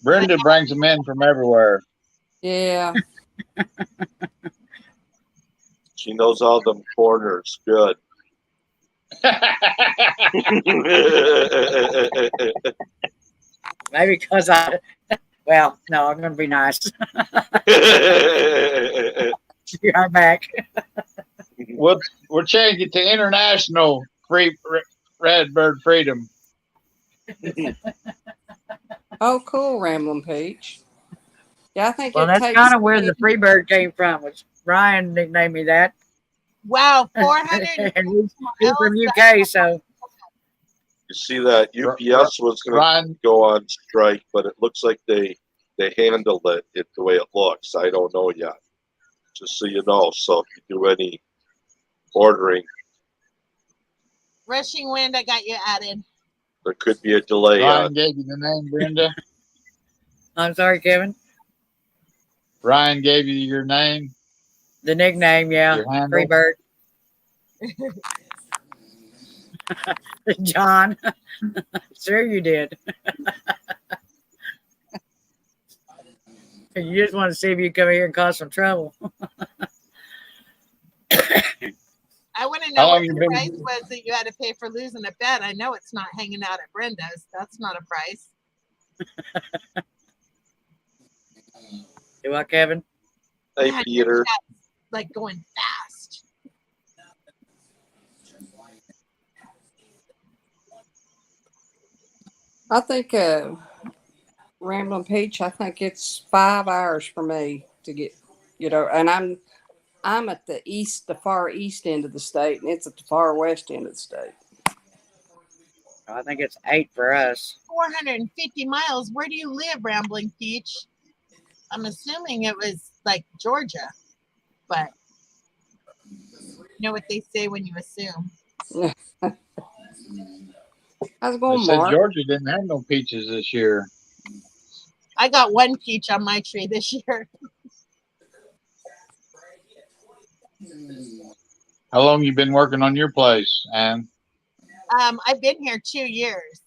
Brenda brings them in from everywhere.
yeah,
She knows all them corners. Good.
Maybe because well, no, I'm going to be nice. You are back.
We'll change it to international Redbird Freedom.
oh, cool, Rambling Peach. Yeah, I think
Well,
it
that's
takes
kind of where the Freebird came from. Was Ryan nicknamed me that.
Wow, 400
And he's from UK, so
You see that UPS was going to
Ryan,
go on strike, but it looks like they handled it the way it looks. I don't know yet. Just so you know. So if you do any ordering,
Rushing Wind, I got you added.
there could be a delay
Ryan
on.
gave you the name, Brenda.
I'm sorry, Kevin.
Ryan gave you your name,
The nickname, yeah,
your handle.
Freebird. John. Sure you did. You just want to see if you come here and cause some trouble.
I want to
How
know
long
what
you
the
been-
price was that you had to pay for losing a bet. I know it's not hanging out at Brenda's. That's not a price.
Do what, Kevin?
Hey,
Man,
Peter.
your chat's, like going fast.
I think Rambling Peach. I think it's 5 hours for me to get, and I'm at the far east end of the state, and it's at the far west end of the state.
I think it's 8 for us.
450 miles. Where do you live, Rambling Peach? I'm assuming it was like Georgia, but you know what they say when you assume.
How's it
They
going,
said
Mark?
Georgia didn't have no peaches this year.
I got one peach on my tree this year.
How long you been working on your place, Ann?
I've been here 2 years.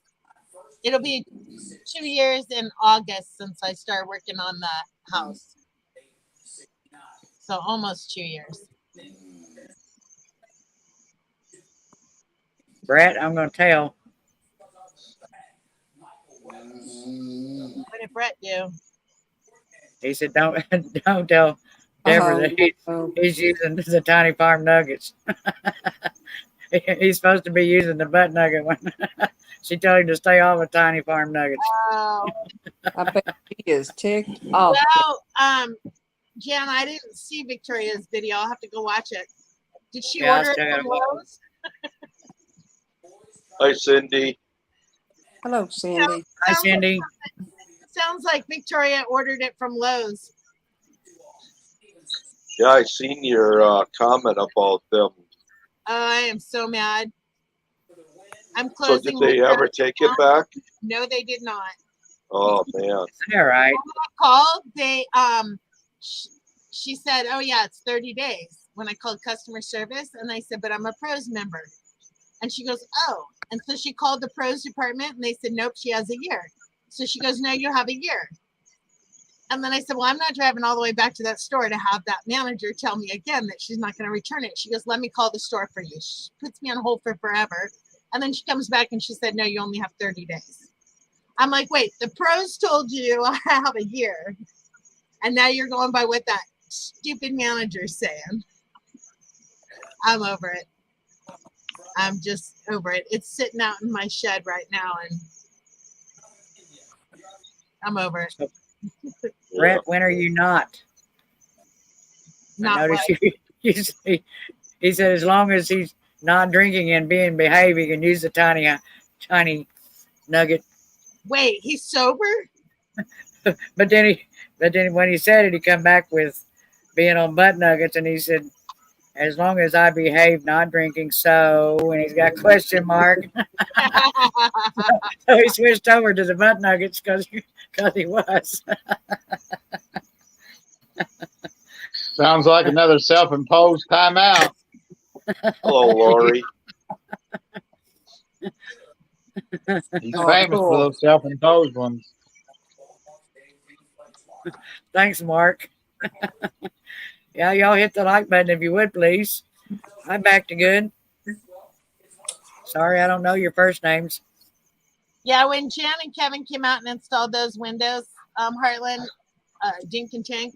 It'll be 2 years in August since I started working on the house. So almost 2 years.
Brett, I'm going to tell.
What did Brett do?
He said, don't tell Deborah that
Oh,
he's using the tiny farm nuggets. He's supposed to be using the butt nugget one. She told him to stay off of tiny farm nuggets.
Oh,
I bet he is ticked off.
well, Jan, I didn't see Victoria's video. I'll have to go watch it. Did she
Yeah,
order
I'll
it from Lowe's?
Hi, Cindy.
Hello, Sandy.
Hi, Cindy.
Sounds like Victoria ordered it from Lowe's.
Yeah, I seen your comment about them.
I am so mad. I'm
So
closing.
did they
my
ever take it back?
No, they did not.
Oh man.
All right.
Called. They she said, "Oh yeah, it's 30 days." When I called customer service, and I said, "But I'm a pros member," and she goes, "Oh," and so she called the pros department, and they said, "Nope, she has a year." So she goes, "No, you have a year." And then I said, "Well, I'm not driving all the way back to that store to have that manager tell me again that she's not going to return it." She goes, "Let me call the store for you." She puts me on hold for forever. And then she comes back and she said, "No, you only have 30 days. I'm like, "Wait, the pros told you I have a year. And now you're going by what that stupid manager's saying." I'm over it. I'm just over it. It's sitting out in my shed right now and I'm over it.
Brett, when are you not?
Not
I noticed he said as long as he's not drinking and being behaved, he can use the tiny nugget.
Wait, he's sober?
But then when he said it, he come back with being on butt nuggets, and he said, as long as I behave not drinking, so, and he's got question mark. So he switched over to the butt nuggets because he was.
Sounds like another self-imposed timeout.
Hello, Lori.
He's
Oh,
famous for
cool.
those self-imposed ones.
Thanks, Mark. Yeah, y'all hit the like button if you would, please. I'm back to good. Sorry, I don't know your first names.
Yeah, when Jan and Kevin came out and installed those windows, Heartland, Dink and Tank,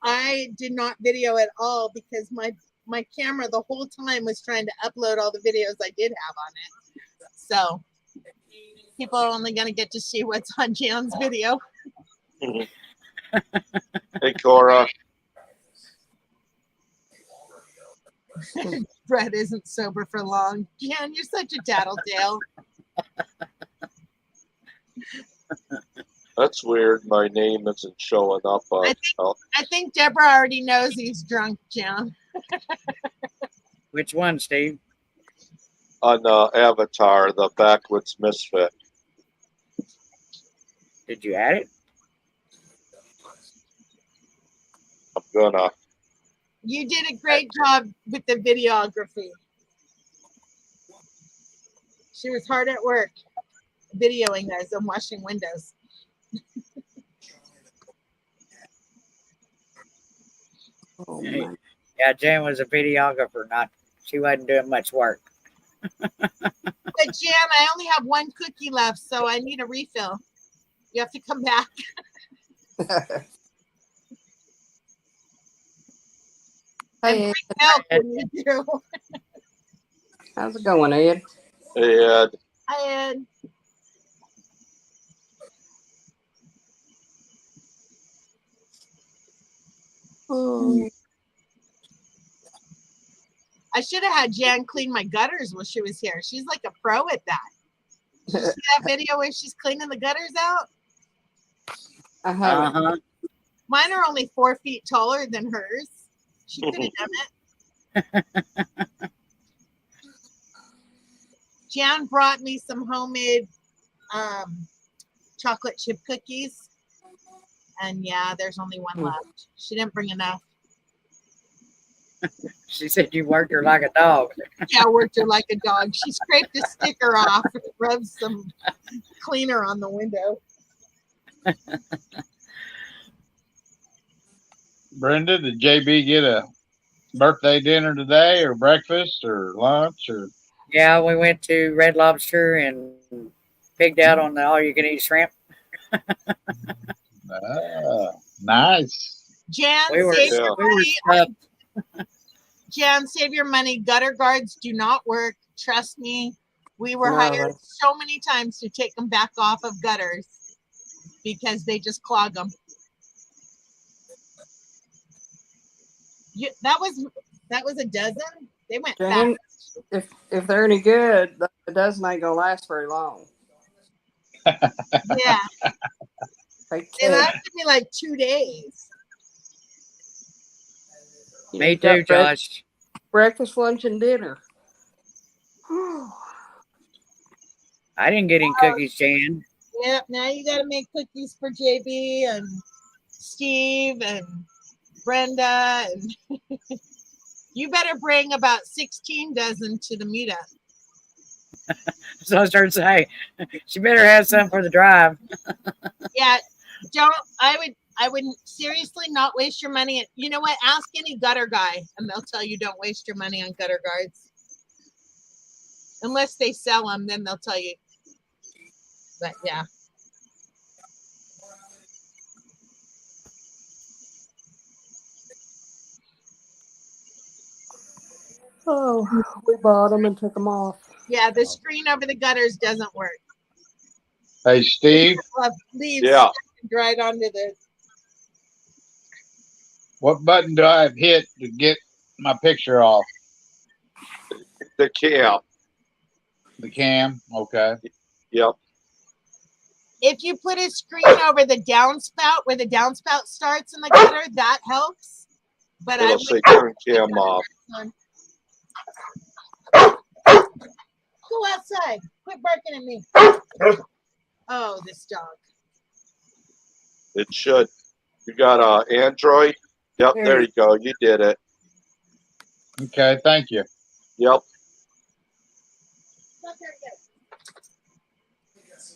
I did not video at all because my camera the whole time was trying to upload all the videos I did have on it. So people are only going to get to see what's on Jan's video.
Hey, Cora.
Brett isn't sober for long. Jan, you're such a tattletale.
That's weird. My name isn't showing up on
I think Deborah already knows he's drunk, Jan.
Which one, Steve?
Avatar, the Backwoods Misfit.
Did you add it?
I'm gonna.
You did a great job with the videography. She was hard at work videoing us and washing windows.
Oh,
Hey.
my.
Yeah, Jan was a videographer. She wasn't doing much work.
But Jan, I only have one cookie left, so I need a refill. You have to come back.
Hey, Ed.
Milk when you do.
How's it going, Ed?
Hey, Ed.
Hi, Ed.
Oh,
I should have had Jan clean my gutters while she was here. She's like a pro at that. Did you see that video where she's cleaning the gutters out?
I haven't.
Uh-huh.
Mine are only 4 feet taller than hers. She could have done it. Jan brought me some homemade chocolate chip cookies. And yeah, there's only one left. She didn't bring enough.
She said you worked her like a dog.
Yeah, I worked her like a dog. She scraped a sticker off, rubbed some cleaner on the window.
Brenda, did JB get a birthday dinner today, or breakfast, or lunch, or?
Yeah, we went to Red Lobster and pigged out on the all-you-can-eat shrimp.
Nice.
Jan,
We were,
save
Yeah.
your
we were
money.
stuffed.
Jan, save your money. Gutter guards do not work. Trust me. We were
No,
hired so many times to take them back off of gutters because they just clog them. That was a dozen. They went
Jan,
fast.
if they're any good, the dozen ain't gonna last very long.
Yeah,
They
it
can't.
lasted me like 2 days.
Me
You got
too, Josh.
breakfast, lunch, and dinner.
I didn't get any cookies, Jan.
Yep. Now you got to make cookies for JB and Steve and Brenda, and you better bring about 16 dozen to the meetup.
So I started to say, she better have some for the drive.
Yeah, I would seriously not waste your money. You know what? Ask any gutter guy, and they'll tell you don't waste your money on gutter guards. Unless they sell them, then they'll tell you. But yeah.
Oh, we bought them and took them off.
Yeah, the screen over the gutters doesn't work.
Hey, Steve,
Leaves
Yeah.
right onto the.
what button do I hit to get my picture off?
The cam.
The cam? Okay.
Yep.
If you put a screen over the downspout where the downspout starts in the gutter, that helps. But I
It'll
would
say turn cam off.
Go outside. Quit barking at me. Oh, this dog.
It should. You got Android? Yep, there you go. You did it.
Okay, thank you.
Yep.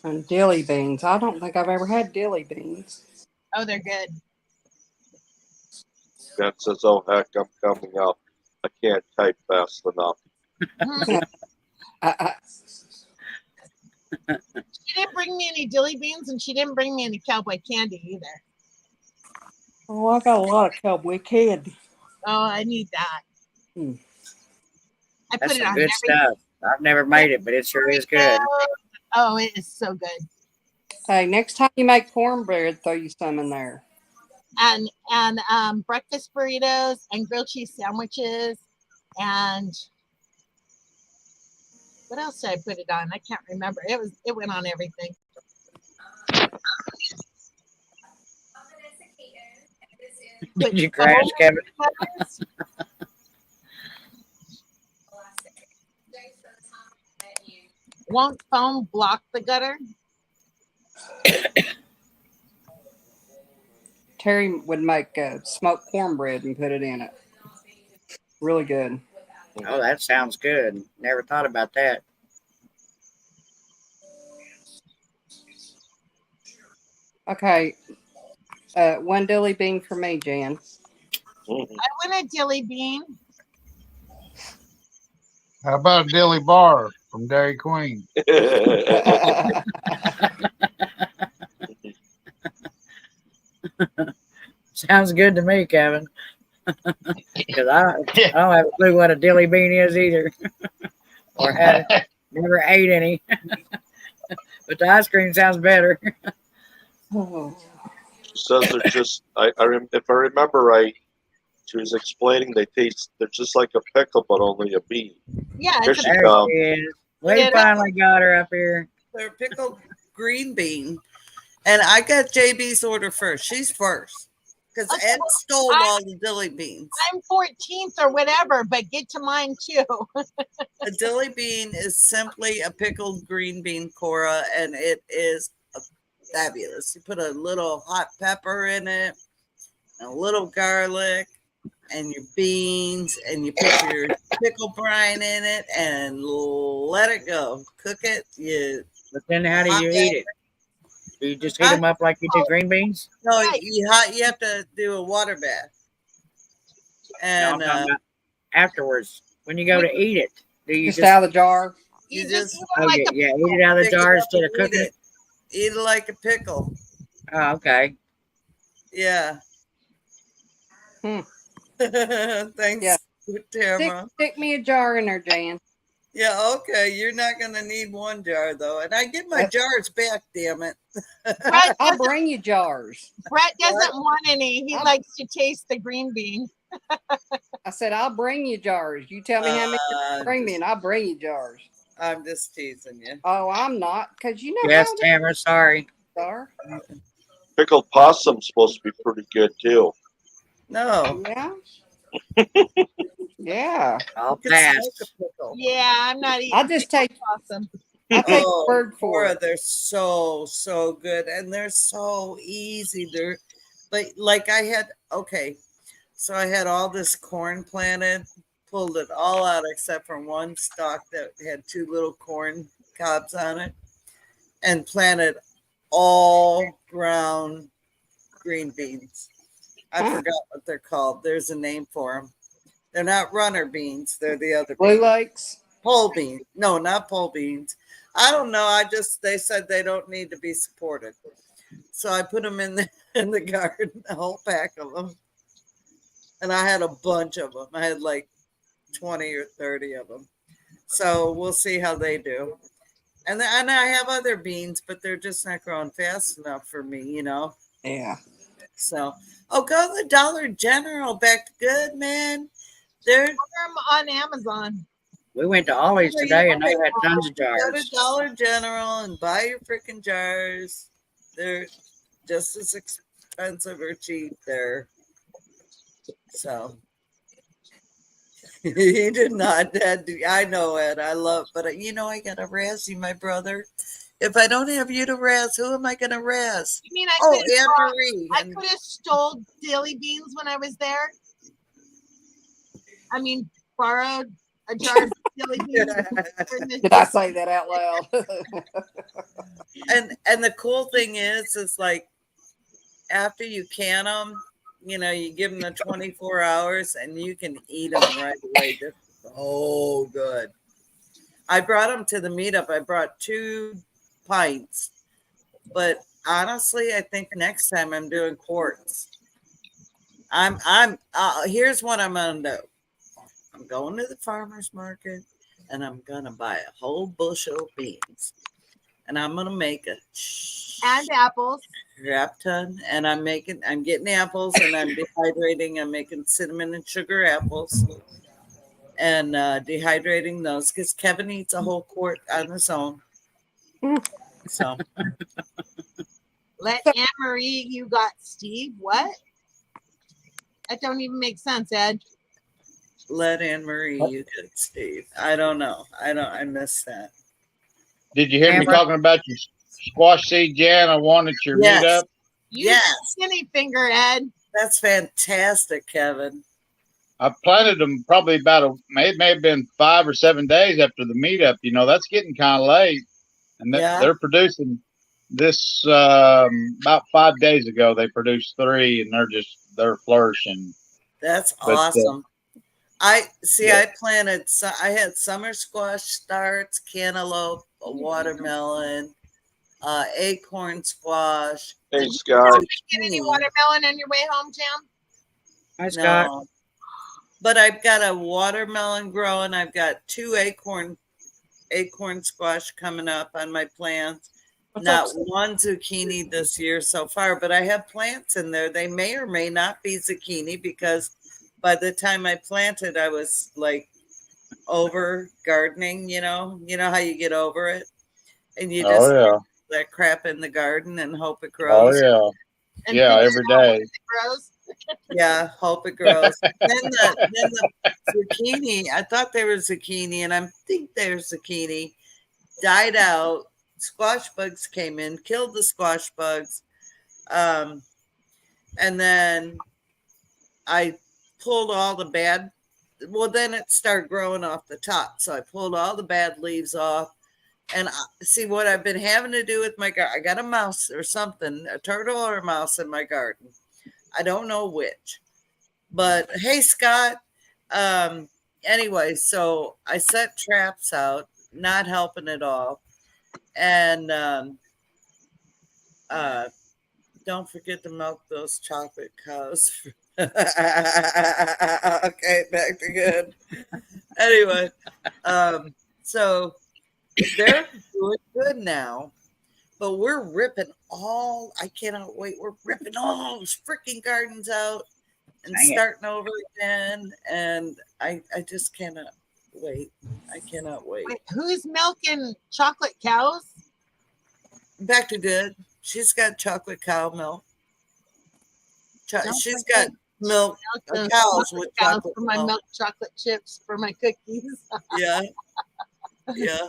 And dilly beans. I don't think I've ever had dilly beans.
Oh, they're good.
Ben says, oh, heck, I'm coming up. I can't type fast enough.
She didn't bring me any dilly beans, and she didn't bring me any cowboy candy either.
Oh, I got a lot of cowboy candy.
Oh, I need that. I
That's
put it
some
on
good stuff. I've never made it, but it sure is good.
Oh, it is so good.
Hey, next time you make cornbread, throw you some in there.
And breakfast burritos and grilled cheese sandwiches and what else did I put it on? I can't remember. It went on everything.
Did you crash, Kevin?
Won't foam block the gutter?
Terry would make smoked cornbread and put it in it. Really good.
Oh, that sounds good. Never thought about that.
Okay. One dilly bean for me, Jan.
I want a dilly bean.
How about a dilly bar from Dairy Queen?
Sounds good to me, Kevin. Because I don't have a clue what a dilly bean is either. Or had it. Never ate any. But the ice cream sounds better.
She says they're just, if I remember right, she was explaining they're just like a pickle, but only a bean.
Yeah,
Here
it's
she
There
comes.
she is. We finally got her up here.
They're pickled green bean. And I got JB's order first. She's first. because
Okay,
Ed
well,
stole
I-
all the dilly beans.
I'm 14th or whatever, but get to mine too.
A dilly bean is simply a pickled green bean, Cora, and it is fabulous. You put a little hot pepper in it, a little garlic, and your beans, and you put your pickle brine in it, and let it go. Cook it.
But then how do you eat it? Do you just heat
Huh?
them up like you do green beans?
No,
Right.
you have to do a water bath.
No,
And
I'm talking about afterwards. When you go to eat it, do you
Just
just
out of the jar.
You
You
just
just-
eat them
oh,
like
yeah,
a
eat it out of the
pick it
jar
up
instead
and
of cooking it?
Eat it like a pickle.
Oh, okay.
Yeah.
Hmm.
Thanks,
Yeah.
Tamara.
Stick me a jar in there, Jan.
Yeah, okay. You're not gonna need one jar though, and I get my jars back. Damn it.
Brett
I'll
doesn't,
bring you jars.
Brett doesn't want any. He likes to taste the green bean.
I said, I'll bring you jars. You tell me how many you bring me, and I'll bring you jars.
I'm just teasing you.
Oh, I'm not, because you know
Yes,
how
Tamara, sorry.
they are.
Pickled possum's supposed to be pretty good too.
No.
Yeah. Yeah.
I'll
You can
pass.
smoke a pickle.
Yeah, I'm not eating.
I'll just take
Awesome.
I'll take
Oh,
the word for
Cora,
it.
they're so good, and they're so easy. But like I had, okay, so I had all this corn planted, pulled it all out except for one stalk that had two little corn cobs on it, and planted all ground green beans. I
Huh.
forgot what they're called. There's a name for them. They're not runner beans. They're the other
Blue
beans.
Lakes.
Pole beans. No, not pole beans. I don't know. They said they don't need to be supported. So I put them in the garden, a whole pack of them. And I had a bunch of them. I had like 20 or 30 of them. So we'll see how they do. And I have other beans, but they're just not growing fast enough for me, you know.
Yeah.
So, go to the Dollar General. Back to good, man. They're
Order 'em on Amazon.
We went to Ollie's today and they had tons of
go to
jars.
Dollar General and buy your freaking jars. They're just as expensive or cheap there. So he did not. I know, Ed. I love, but you know, I gotta razz you, my brother. If I don't have you to razz, who am I gonna razz?
You mean I
Oh,
could have
Anne Marie.
I could have stole dilly beans when I was there? I mean, borrowed a jar of dilly beans.
Did I say that out loud?
And the cool thing is like after you can them, you know, you give them the 24 hours and you can eat them right away. They're so good. I brought them to the meetup. I brought 2 pints, but honestly, I think next time I'm doing quarts. Here's what I'm gonna do. I'm going to the farmer's market and I'm gonna buy a whole bushel of beans, and I'm gonna make a
And apples.
crap ton. And I'm getting apples and I'm dehydrating. I'm making cinnamon and sugar apples and dehydrating those because Kevin eats a whole quart on his own. So
Let Anne Marie, you got Steve. What? That don't even make sense, Ed.
let Anne Marie, you get Steve. I don't know. I missed that.
Did you hear me
Tamara?
talking about your squash seed, Jan? I wanted your
Yes.
meetup.
You
Yes.
skinny finger, Ed.
That's fantastic, Kevin.
I planted them probably it may have been 5 or 7 days after the meetup. You know, that's getting kind of late, and
Yeah.
they're producing this about 5 days ago. They produced 3, and they're flourishing.
That's
But,
awesome. I see.
yeah.
I planted. I had summer squash starts, cantaloupe, a watermelon, acorn squash.
Hey, Scott.
Get any watermelon on your way home, Jam?
Hi, Scott.
No, but I've got a watermelon growing. I've got 2 acorn squash coming up on my plants. Not one zucchini this year so far, but I have plants in there. They may or may not be zucchini because by the time I planted, I was like over gardening. You know how you get over it, and you just
Oh
that crap in the garden and hope it
yeah, oh
grows.
yeah,
And
yeah.
figure
Every
out
day.
when it grows.
Yeah, hope it grows. Then the zucchini, I thought they were zucchini, and I think they're zucchini, died out. Squash bugs came in, killed the squash bugs. And then I pulled all the bad, well, then it started growing off the top. So I pulled all the bad leaves off. And see what I've been having to do with my garden. I got a mouse or something, a turtle or a mouse in my garden. I don't know which. But hey, Scott. Anyway, so I set traps out, not helping at all. And don't forget to milk those chocolate cows. Okay, back to good. Anyway, so they're doing good now, but we're ripping all, I cannot wait. We're ripping all those freaking gardens out and
Dang it.
starting over again. And I just cannot wait. I cannot wait.
Wait, who's milking chocolate cows?
Back to good. She's got chocolate cow milk.
Don't
She's
forget
got milk
those
cows
chocolate
with
cows
chocolate
for my
milk.
milk chocolate chips for my cookies.
Yeah. Yeah.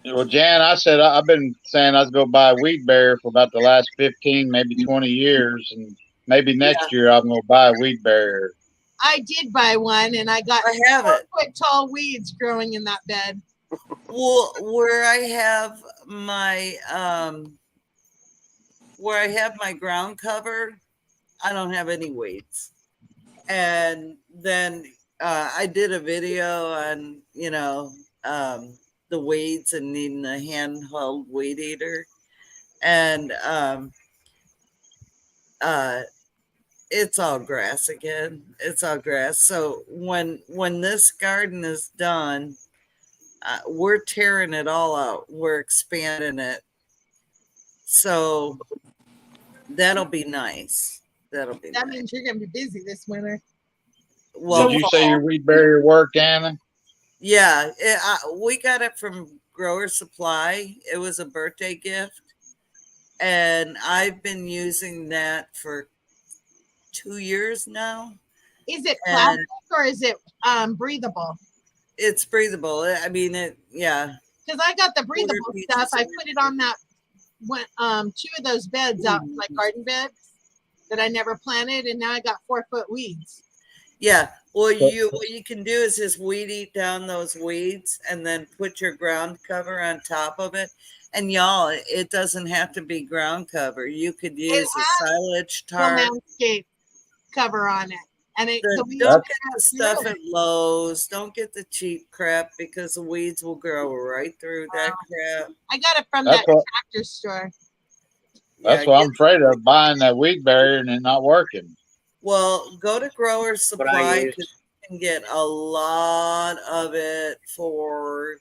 Well, Jan, I said I've been saying I was going to buy a wheat barrier for about the last 15, maybe 20 years, and maybe next year I'm going to buy a wheat barrier.
I did buy one, and I got
I have it.
4-foot tall weeds growing in that bed.
Well, where I have my ground cover, I don't have any weeds. And then I did a video on, the weeds and needing a handheld weed eater. And it's all grass again. It's all grass. So when this garden is done, we're tearing it all out. We're expanding it. So that'll be nice. That'll be
That
nice.
means you're going to be busy this winter.
Well,
Did you say your wheat barrier worked, Anna?
yeah, we got it from Grower Supply. It was a birthday gift. And I've been using that for 2 years now.
Is it plastic or is it breathable?
It's breathable. I mean, yeah.
Because I got the breathable
pieces
stuff. I
of
put it on that two of those beds out, like garden beds that I never planted, and now I got 4-foot weeds.
Yeah. Well, what you can do is just weed eat down those weeds and then put your ground cover on top of it. And y'all, it doesn't have to be ground cover. You could use a silage tarp.
Landscape cover on it. And
Don't get the stuff at Lowe's. Don't get the cheap crap because the weeds will grow right through that crap.
I got it from that tractor store.
That's what I'm afraid of, buying that wheat barrier and it not working.
Well, go to Grower Supply because you can get a lot of it for,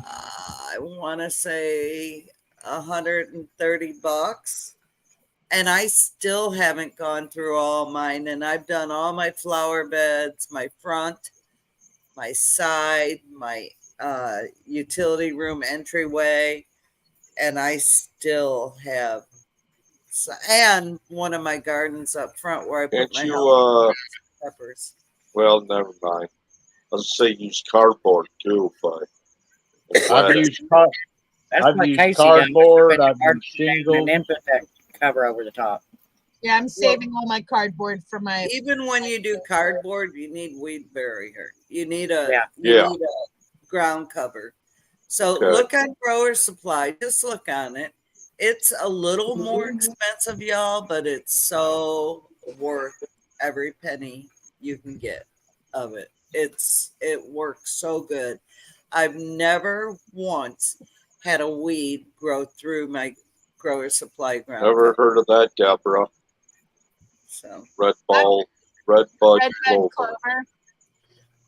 I want to say, $130. And I still haven't gone through all mine. And I've done all my flower beds, my front, my side, my utility room entryway. And I still have, and one of my gardens up front where I put my peppers.
Well, never mind. I was say use cardboard too, but
I've used cardboard. I've used shingles.
And then put that cover over the top.
Yeah, I'm saving all my cardboard for my.
Even when you do cardboard, you need weed barrier. You need a
need
a ground cover. So look on Grower Supply. Just look on it. It's a little more expensive, y'all, but it's so worth every penny you can get of it. It works so good. I've never once had a weed grow through my Grower Supply ground.
Never heard of that, Deborah.
So
red bud clover.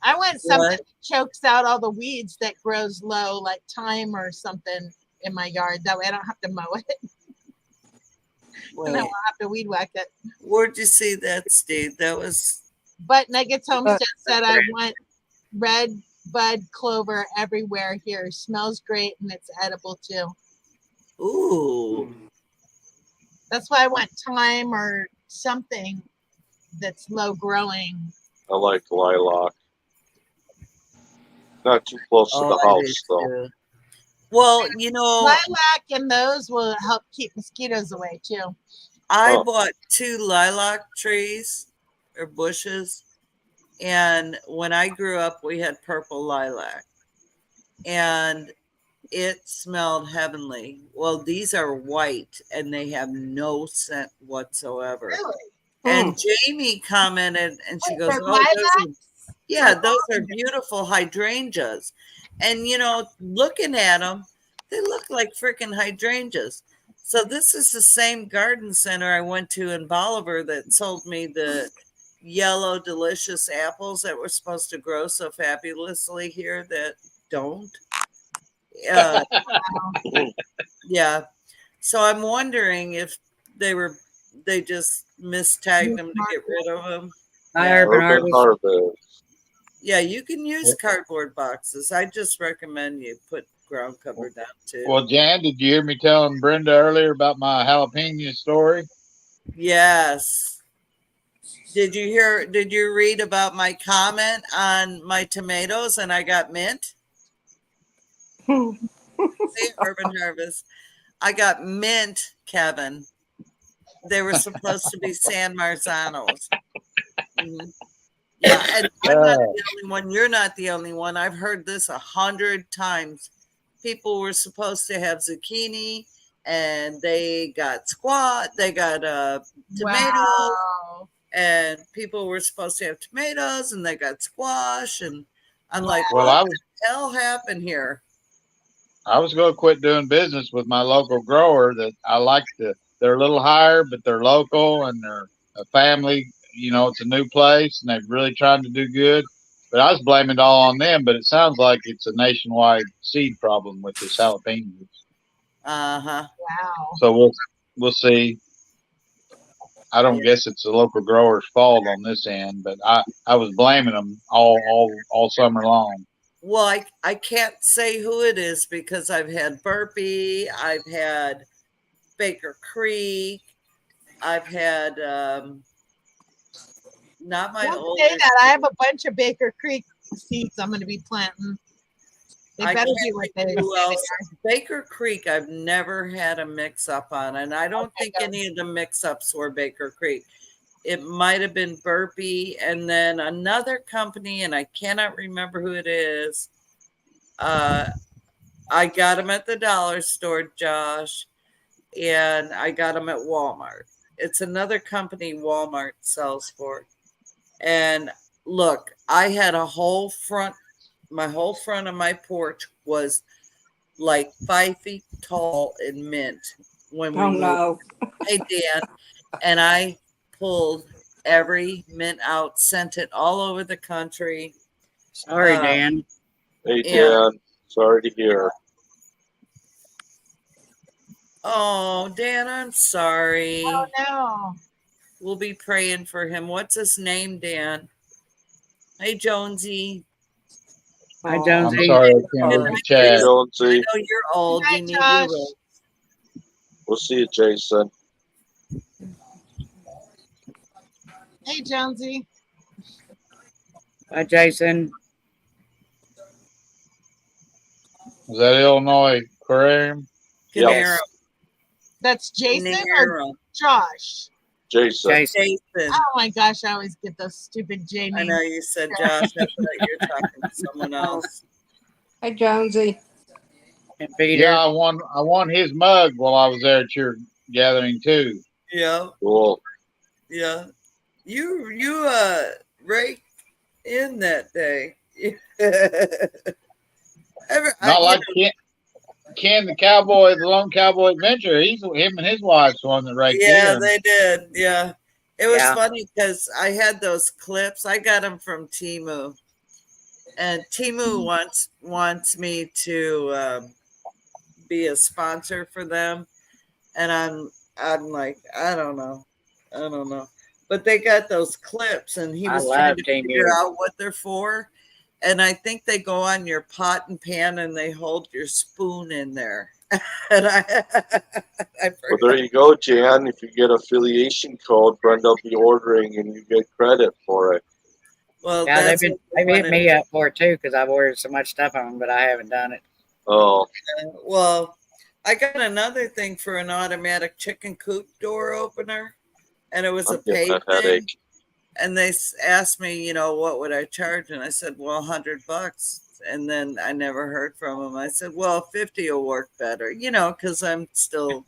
I want something that chokes out all the weeds that grows low, like thyme or something in my yard. That way I don't have to mow it. And I won't have to weed whack it.
Where'd you see that, Steve? That was.
But Nuggets Homestead said I want red bud clover everywhere here. Smells great and it's edible too.
Ooh.
That's why I want thyme or something that's low growing.
I like lilac. Not too close to the
I do
house, though.
too. Well, you know,
Lilac and those will help keep mosquitoes away too.
I
Oh.
bought 2 lilac trees or bushes, and when I grew up, we had purple lilac, and it smelled heavenly. Well, these are white, and they have no scent whatsoever.
Really?
And Jamie commented, and she
Wait,
goes,
they're
"Oh, those are,
lilacs?
yeah,
They're
those are beautiful hydrangeas." And you know, looking at them, they look like freaking hydrangeas. So this is the same garden center I went to in Bolivar that sold me the yellow delicious apples that were supposed to grow so fabulously here that don't. Yeah. So I'm wondering if they just mistagged them to get rid of them.
Hi,
Yeah.
Urban
Urban
Harvest.
Harvest.
Yeah, you can use cardboard boxes. I just recommend you put ground cover down too.
Well, Jan, did you hear me telling Brenda earlier about my jalapeno story?
Yes. Did you read about my comment on my tomatoes and I got mint? See, Urban Harvest. I got mint, Kevin. They were supposed to be San Marzanos. Mhm. Yeah, and I'm not the only one. You're not the only one. I've heard this 100 times. People were supposed to have zucchini, and they got tomatoes,
Wow.
and people were supposed to have tomatoes, and they got squash, and I'm like,
Well,
what the hell happened here?
I was going to quit doing business with my local grower. That I like they're a little higher, but they're local and they're a family. You know, it's a new place and they're really trying to do good. But I was blaming it all on them. But it sounds like it's a nationwide seed problem with this jalapenos.
Uh-huh.
Wow.
So we'll see. I don't guess it's the local grower's fault on this end, but I was blaming them all summer long.
Well, I can't say who it is because I've had Burpee, I've had Baker Creek, I've had not my
Don't
older.
say that. I have a bunch of Baker Creek seeds I'm going to be planting. They
I
better
can't
be what
think
they
who else. Baker Creek, I've never had a mix up on, and I don't think any of the mix ups were Baker Creek. It might have been Burpee, and then another company, and I cannot remember who it is. I got them at the dollar store, Josh, and I got them at Walmart. It's another company Walmart sells for. And look, I had my whole front of my porch was like 5 feet tall in mint when we moved.
No.
Hey, Dan, and I pulled every mint out, sent it all over the country.
Sorry, Dan.
Hey, Dan. Sorry to hear.
Oh, Dan, I'm sorry.
Oh, no.
We'll be praying for him. What's his name, Dan? Hey, Jonesy.
Hi,
I'm
Jonesy.
sorry I can't read the chat.
Jonesy.
I know you're old.
Good
You
night,
need
Josh.
your
We'll see you, Jason.
Hey, Jonesy.
Hi, Jason.
Is that Illinois Aquarium?
Yep.
Canaro.
That's Jason or
Canaro.
Josh?
Jason.
Jason.
Jason.
Oh my gosh, I always get those stupid J
I
names.
know you said Josh. I thought you were talking to someone else.
Hey, Jonesy.
And Peter.
Yeah, I won his mug while I was there at your gathering too.
Yeah,
Cool.
yeah. You raked in that day.
Not like Ken the cowboy, the lone cowboy adventure. Him and his wife's the one that raked
Yeah,
in.
they did. Yeah. It was
Yeah.
funny because I had those clips. I got them from Timu. And Timu wants me to be a sponsor for them. And I'm like, I don't know. But they got those clips and he
I
was
love
trying to
Timu.
figure out what they're for. And I think they go on your pot and pan and they hold your spoon in there. And I
Well,
forgot.
there you go, Jan. If you get affiliation code, Brenda will be ordering and you get credit for it.
Well,
Yeah,
that's what we
they've hit
wanted.
me up for it too because I've ordered so much stuff on them, but I haven't done it.
Oh,
Well, I got another thing for an automatic chicken coop door opener, and it was
I'm
a
getting
paid
a
thing.
headache.
And they asked me, what would I charge? And I said, well, $100. And then I never heard from them. I said, well, 50 will work better, because I'm still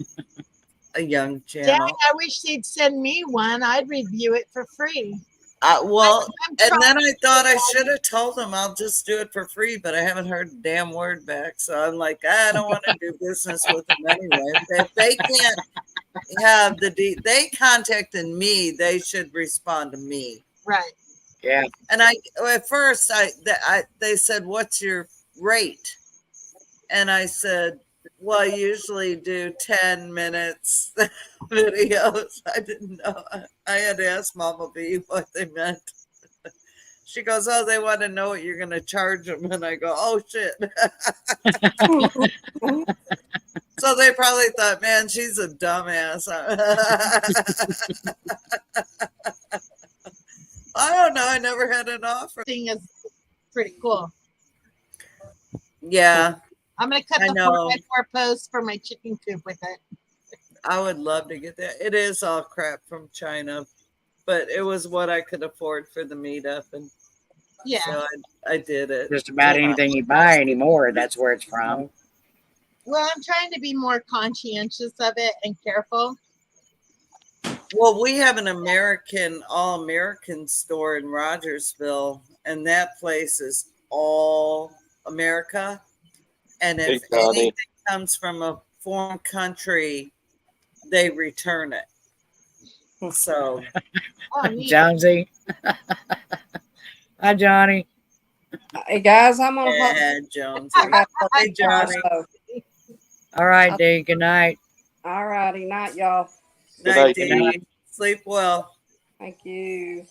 a young
Dang,
channel.
I wish they'd send me one. I'd review it for free.
Well,
I'm
and then
trying
I thought I should have told them I'll just do it for free, but I haven't heard a damn word back. So I'm like, I don't want to do business with them anyway. If they can't have they contacted me, they should respond to me.
right.
Yeah,
And at first they said, what's your rate? And I said, well, I usually do 10 minutes videos. I didn't know. I had to ask Mama B what they meant. She goes, oh, they want to know what you're going to charge them. And I go, oh, shit. So they probably thought, man, she's a dumbass. I don't know. I never had an offer.
Thing is pretty cool.
Yeah,
I'm gonna cut
I
the
know.
4x4 post for my chicken coop with it.
I would love to get that. It is all crap from China, but it was what I could afford for the meetup. And
Yeah.
so I did it.
just about anything you buy anymore, that's where it's from.
Well, I'm trying to be more conscientious of it and careful.
Well, we have an all American store in Rogersville, and that place is all America. And
Hey,
if
Connie.
anything comes from a foreign country, they return it. So,
Oh, neat.
Jonesy. Hi, Johnny.
Hey guys, I'm gonna.
yeah, Jones.
I got to
Hey, Johnny.
so,
All right, Dee. Good night.
all righty, night, y'all.
Good
Night,
night,
Dee.
Dee.
Sleep well.
Thank you.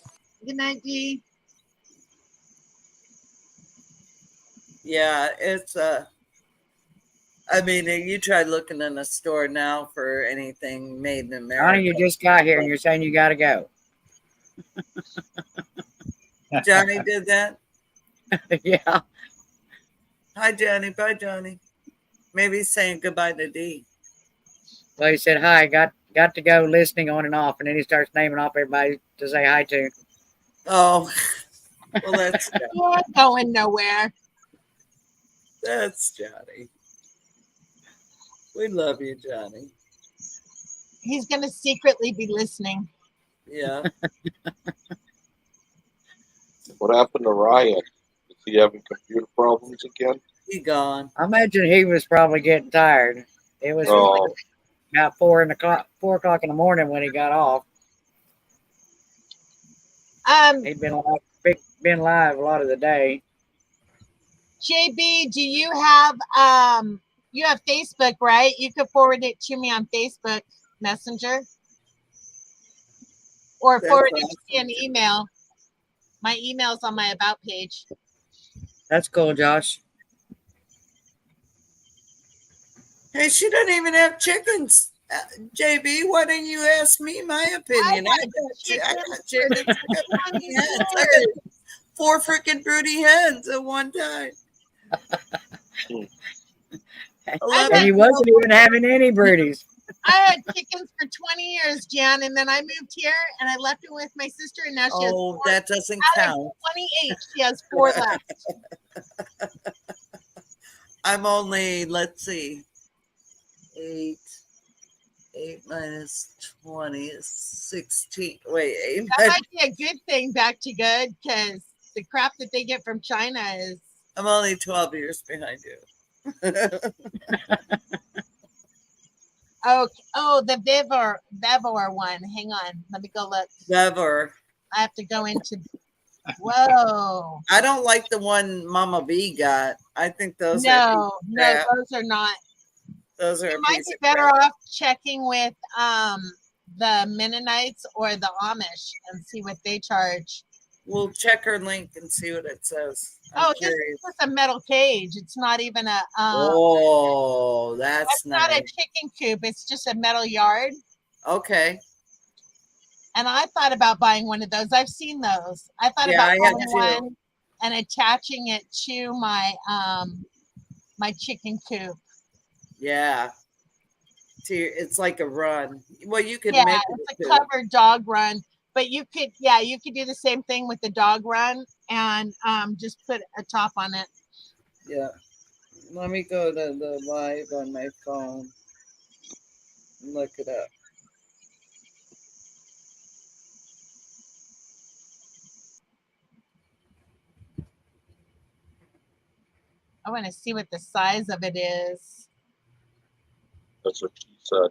Good night, Dee.
Yeah, it's I mean, you try looking in a store now for anything made in America.
Johnny, you just got here and you're saying you got to go.
Johnny did that.
Yeah.
Hi, Johnny. Bye, Johnny. Maybe he's saying goodbye to Dee.
Well, he said hi. Got to go listening on and off, and then he starts naming off everybody to say hi to.
Oh, well, that's
You're going nowhere.
that's Johnny. We love you, Johnny.
He's gonna secretly be listening.
Yeah.
What happened to Ryan? Is he having computer problems again?
He gone.
I imagine he was probably getting tired. It was
Oh,
about 4 o'clock in the morning when he got off. He'd been live a lot of the day.
JB, do you have Facebook, right? You could forward it to me on Facebook Messenger. Or
That's
forward it to me
awesome.
an email. My email's on my about page.
That's cool, Josh.
Hey, she doesn't even have chickens. JB, why don't you ask me my opinion? I got chickens. I got broody hens. I got 4 freaking broody hens at one time.
And he wasn't even having any broodies.
I had chickens for 20 years, Jan, and then I moved here and I left it with my sister, and now she has 4.
That doesn't
Out of
count.
28, she has 4 left.
I'm only, let's see, 8 minus 20 is 16. Wait, 8
That might be a good thing, back to good, because the crap that they get from China is.
I'm only 12 years behind you.
Oh, the Vivor one. Hang on, let me go look.
Never.
I have to go into. Whoa.
I don't like the one Mama B got. I think those are
No, those are not.
those are.
You
a
might
piece
be
of
better
crap.
off checking with the Mennonites or the Amish and see what they charge.
We'll check her link and see what it says. I'm
Oh, this is
curious.
just a metal cage. It's not even a.
Oh, that's
That's not a
nice.
chicken coop. It's just a metal yard.
Okay.
And I thought about buying one of those. I've seen those. I thought
Yeah,
about
I have
buying
too.
one and attaching it to my my chicken coop.
Yeah. It's like a run. Well, you could
Yeah,
make
it's
it
a
too.
covered dog run. But you could, yeah, you could do the same thing with the dog run and just put a top on it.
Yeah. Let me go to the live on my phone and look it up.
I want to see what the size of it is.
That's what she said.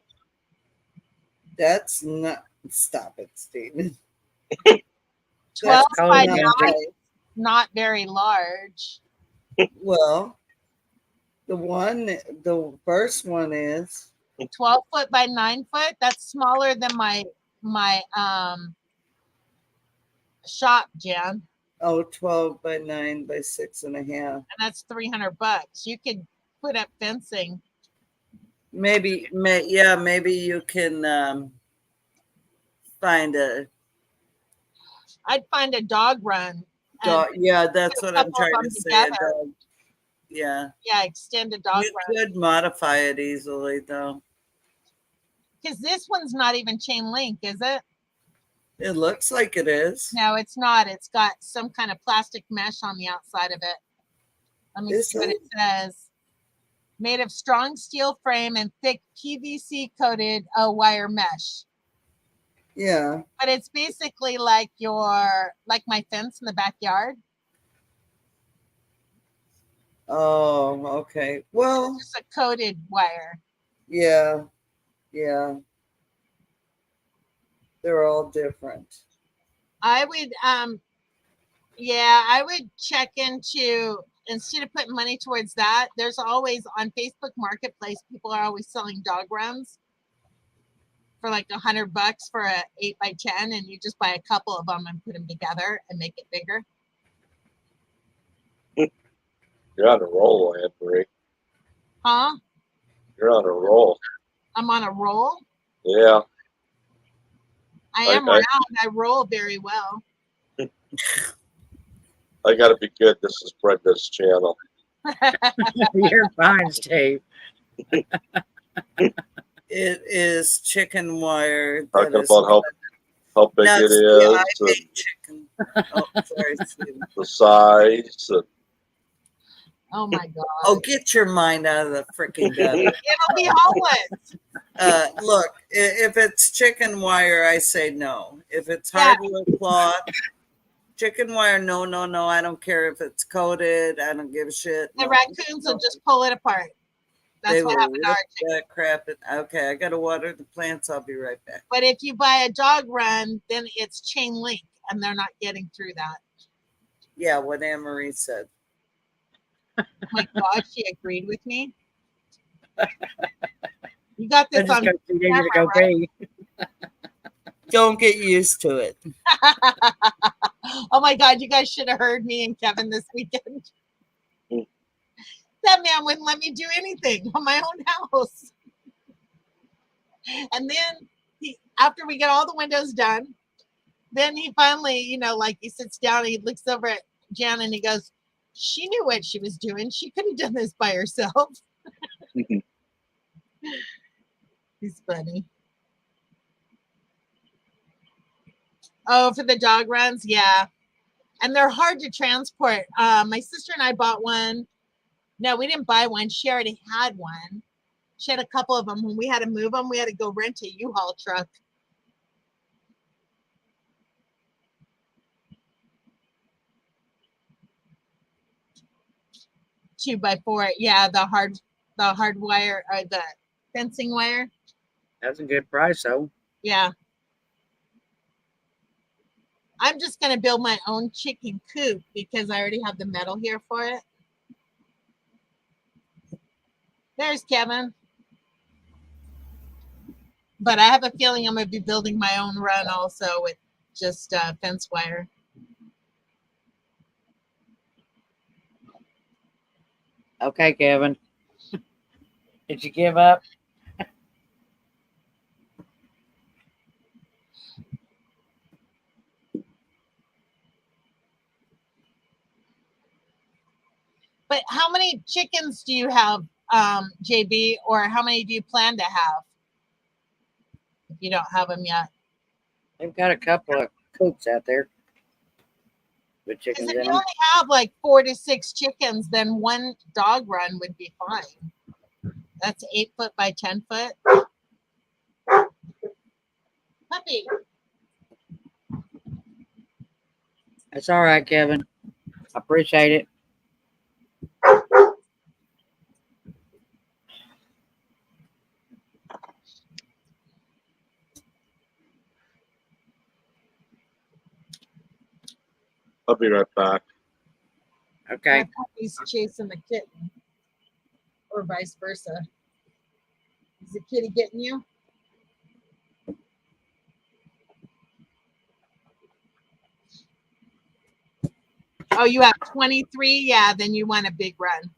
That's not. Stop it, Stephen.
12
called
by
a
9,
Bentley.
not very large.
Well, the first one is
12 foot by 9 foot. That's smaller than my shop, Jan.
12 by 9 by 6.5.
And that's $300. You could put up fencing.
Maybe you can find a
I'd find a dog run. And
dog. Yeah, that's
put a
what I'm
couple of
trying
them
to say. A
together.
dog. Yeah,
Yeah, extend a dog
you
run.
could modify it easily, though.
Because this one's not even chain link, is it?
It looks like it is.
No, it's not. It's got some kind of plastic mesh on the outside of it. Let me see what it says. Made of strong steel frame and thick PVC coated wire mesh.
Yeah.
But it's basically like my fence in the backyard.
Oh, okay. Well,
It's just a coated wire.
yeah. They're all different.
I would check into, instead of putting money towards that, there's always on Facebook Marketplace, people are always selling dog runs for like $100 for a 8x10, and you just buy a couple of them and put them together and make it bigger.
You're on a roll, Anne Marie.
Huh?
You're on a roll.
I'm on a roll.
Yeah.
I am round. I roll very well.
I got to be good. This is Brenda's channel.
You're fine, Steve.
It is chicken wire.
Talking about how big
Now,
it
see,
is,
I
and
hate chicken. Oh, sorry, Steve.
the size. And
Oh my God.
Oh, get your mind out of the freaking gutter.
It'll be homeless.
Look, if it's chicken wire, I say no. If it's hardwood cloth, chicken wire, no. I don't care if it's coated. I don't give a shit.
The
No.
raccoons will just pull it apart. That's
They
what
will
happened to
rip
our chicken.
that crap. Okay, I got to water the plants. I'll be right back.
But if you buy a dog run, then it's chain link, and they're not getting through that.
Yeah, what Anne Marie said.
Oh my God, she agreed with me. You got this on camera, right?
Don't get used to it.
Oh my God, you guys should have heard me and Kevin this weekend. That man wouldn't let me do anything on my own house. And then after we get all the windows done, then he finally, he sits down, he looks over at Jan and he goes, she knew what she was doing. She could have done this by herself. He's funny. Oh, for the dog runs? Yeah. And they're hard to transport. My sister and I bought one. No, we didn't buy one. She already had one. She had a couple of them. When we had to move them, we had to go rent a U-Haul truck. Two by four. Yeah, the hard wire or the fencing wire.
That's a good price, though.
Yeah. I'm just going to build my own chicken coop because I already have the metal here for it. There's Kevin. But I have a feeling I'm going to be building my own run also with just fence wire.
Okay, Kevin. Did you give up?
But how many chickens do you have, JB, or how many do you plan to have? If you don't have them yet.
They've got a couple of coops out there with
Because
chickens
if
in
you
them.
only have like 4 to 6 chickens, then one dog run would be fine. That's 8 foot by 10 foot. Puppy.
That's all right, Kevin. I appreciate it.
I'll be right back.
Okay.
My puppy's chasing the kitten, or vice versa. Is the kitty getting you? Oh, you have 23? Yeah, then you want a big run.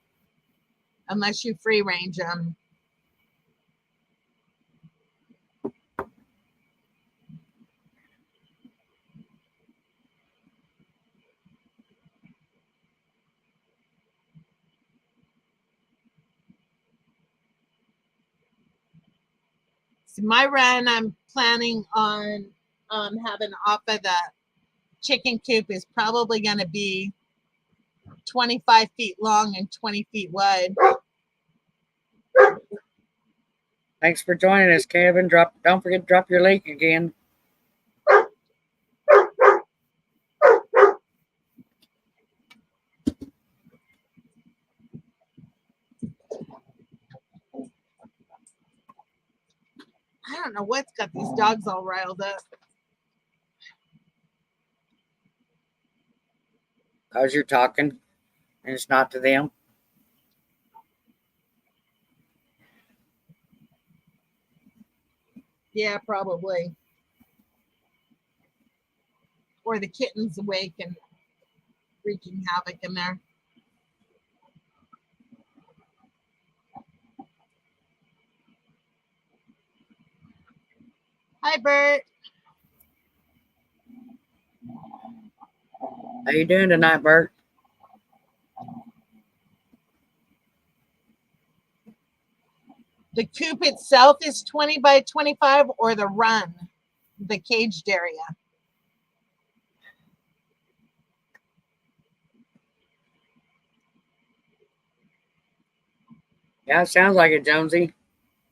Unless you free range them. So my run, I'm planning on having off of the chicken coop is probably going to be 25 feet long and 20 feet wide.
Thanks for joining us, Kevin. Don't forget to drop your link again.
I don't know what's got these dogs all riled up.
Because you're talking and it's not to them.
Yeah, probably. Or the kitten's awake and wreaking havoc in there. Hi, Bert.
How you doing tonight, Bert?
The coop itself is 20 by 25, or the run, the caged area.
Yeah, it sounds like it, Jonesy.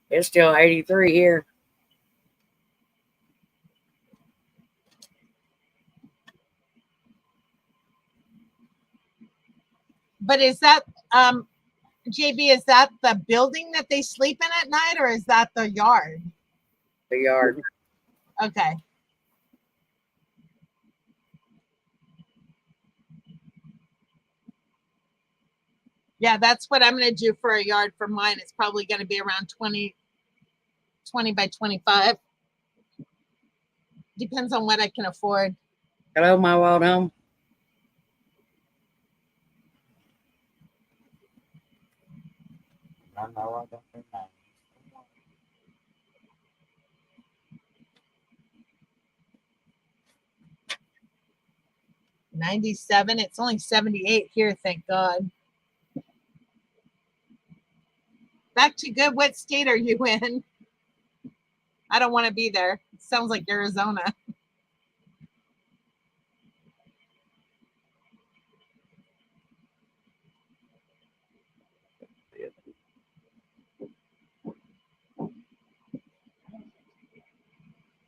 It's still 83 here.
But is that JB, is that the building that they sleep in at night, or is that the yard?
The yard.
Okay. Yeah, that's what I'm going to do for a yard for mine. It's probably going to be around 20 by 25. Depends on what I can afford.
Hello, my wild home. I know I don't know.
97. It's only 78 here, thank God. Back to good. What state are you in? I don't want to be there. It sounds like Arizona.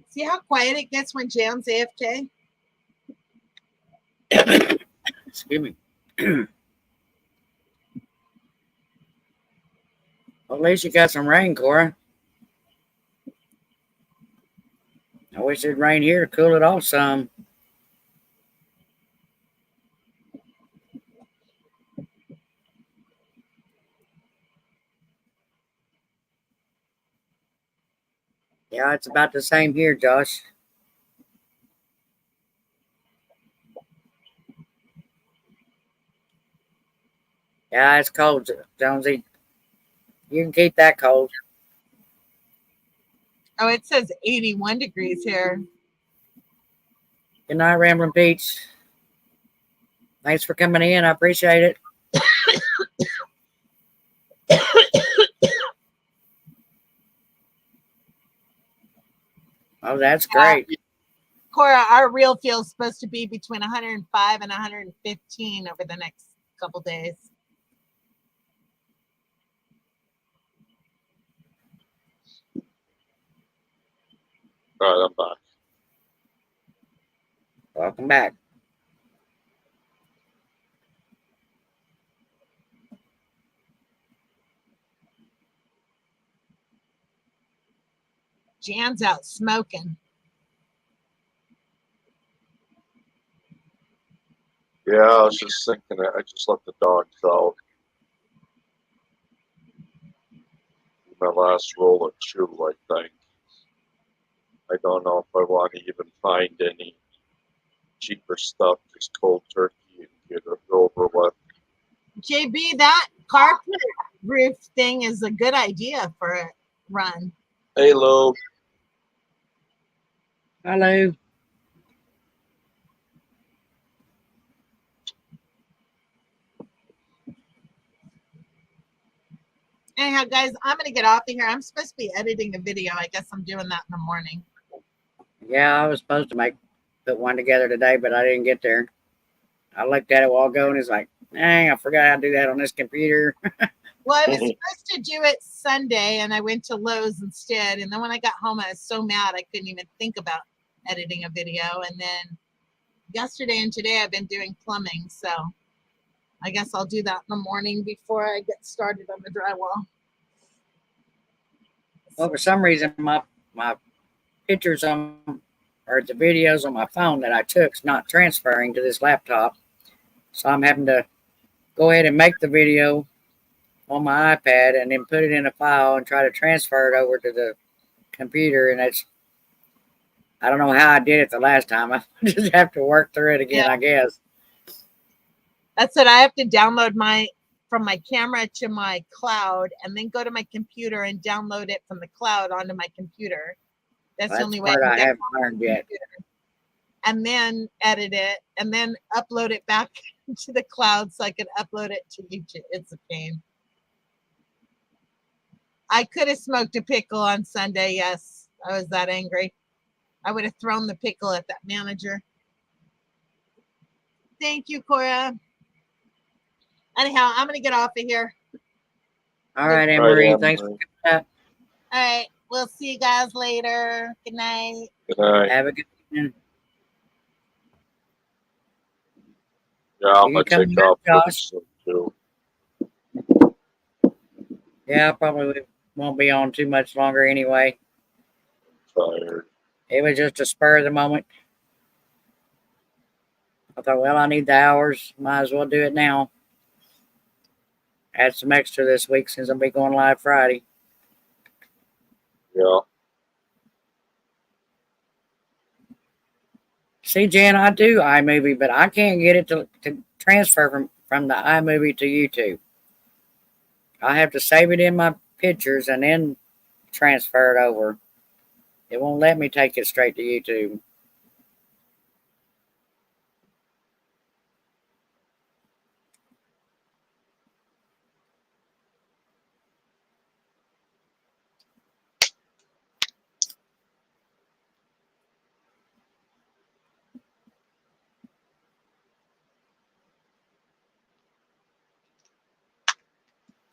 See how quiet it gets when Jan's AFK?
Excuse me. Well, at least you got some rain, Cora. I wish it'd rain here to cool it off some. Yeah, it's about the same here, Josh. Yeah, it's cold, Jonesy. You can keep that cold.
Oh, it says 81 degrees here.
Good night, Rambling Peach. Thanks for coming in. I appreciate it. Oh, that's great.
Cora, our real feel is supposed to be between 105 and 115 over the next couple days.
All right, I'm back.
Welcome back.
Jan's out smoking.
Yeah, I was just thinking that I just let the dogs out. My last roll of chew, I think. I don't know if I want to even find any cheaper stuff, just cold turkey and get it over with.
JB, that carpet roof thing is a good idea for a run.
Hey, Lou.
Hello.
Anyhow, guys, I'm going to get off of here. I'm supposed to be editing a video. I guess I'm doing that in the morning.
Yeah, I was supposed to put one together today, but I didn't get there. I looked at it a while ago and it's like, dang, I forgot how to do that on this computer.
Well, I was supposed to do it Sunday, and I went to Lowe's instead. And then when I got home, I was so mad I couldn't even think about editing a video. And then yesterday and today, I've been doing plumbing. So I guess I'll do that in the morning before I get started on the drywall.
Well, for some reason, my pictures or the videos on my phone that I took's not transferring to this laptop. So I'm having to go ahead and make the video on my iPad and then put it in a file and try to transfer it over to the computer. And I don't know how I did it the last time. I just have to work through it again, I guess.
That's it. I have to download from my camera to my cloud and then go to my computer and download it from the cloud onto my computer. That's the only way
I haven't learned yet.
And then edit it and then upload it back to the cloud so I can upload it to YouTube. It's a pain. I could have smoked a pickle on Sunday. Yes, I was that angry. I would have thrown the pickle at that manager. Thank you, Cora. Anyhow, I'm going to get off of here.
All right, Anne-Marie. Thanks for coming up.
All right. We'll see you guys later. Good night.
Good night.
Have a good evening.
Yeah, I'm going to take off pretty soon, too.
Yeah, I probably won't be on too much longer anyway.
Tired.
It was just a spur of the moment. I thought, well, I need the hours. Might as well do it now. Add some extra this week since I'll be going live Friday.
Yeah.
See, Jan, I do iMovie, but I can't get it to transfer from the iMovie to YouTube. I have to save it in my pictures and then transfer it over. It won't let me take it straight to YouTube.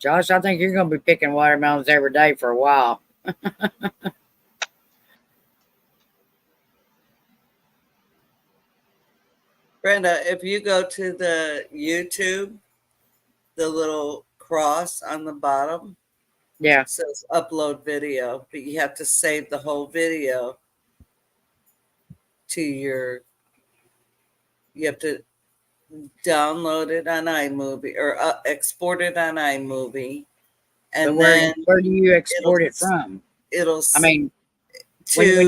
Josh, I think you're going to be picking watermelons every day for a while.
Brenda, if you go to the YouTube, the little cross on the bottom, says upload video, but you have to save the whole video to you have to download it on iMovie or export it on iMovie. And
where do you export it from? When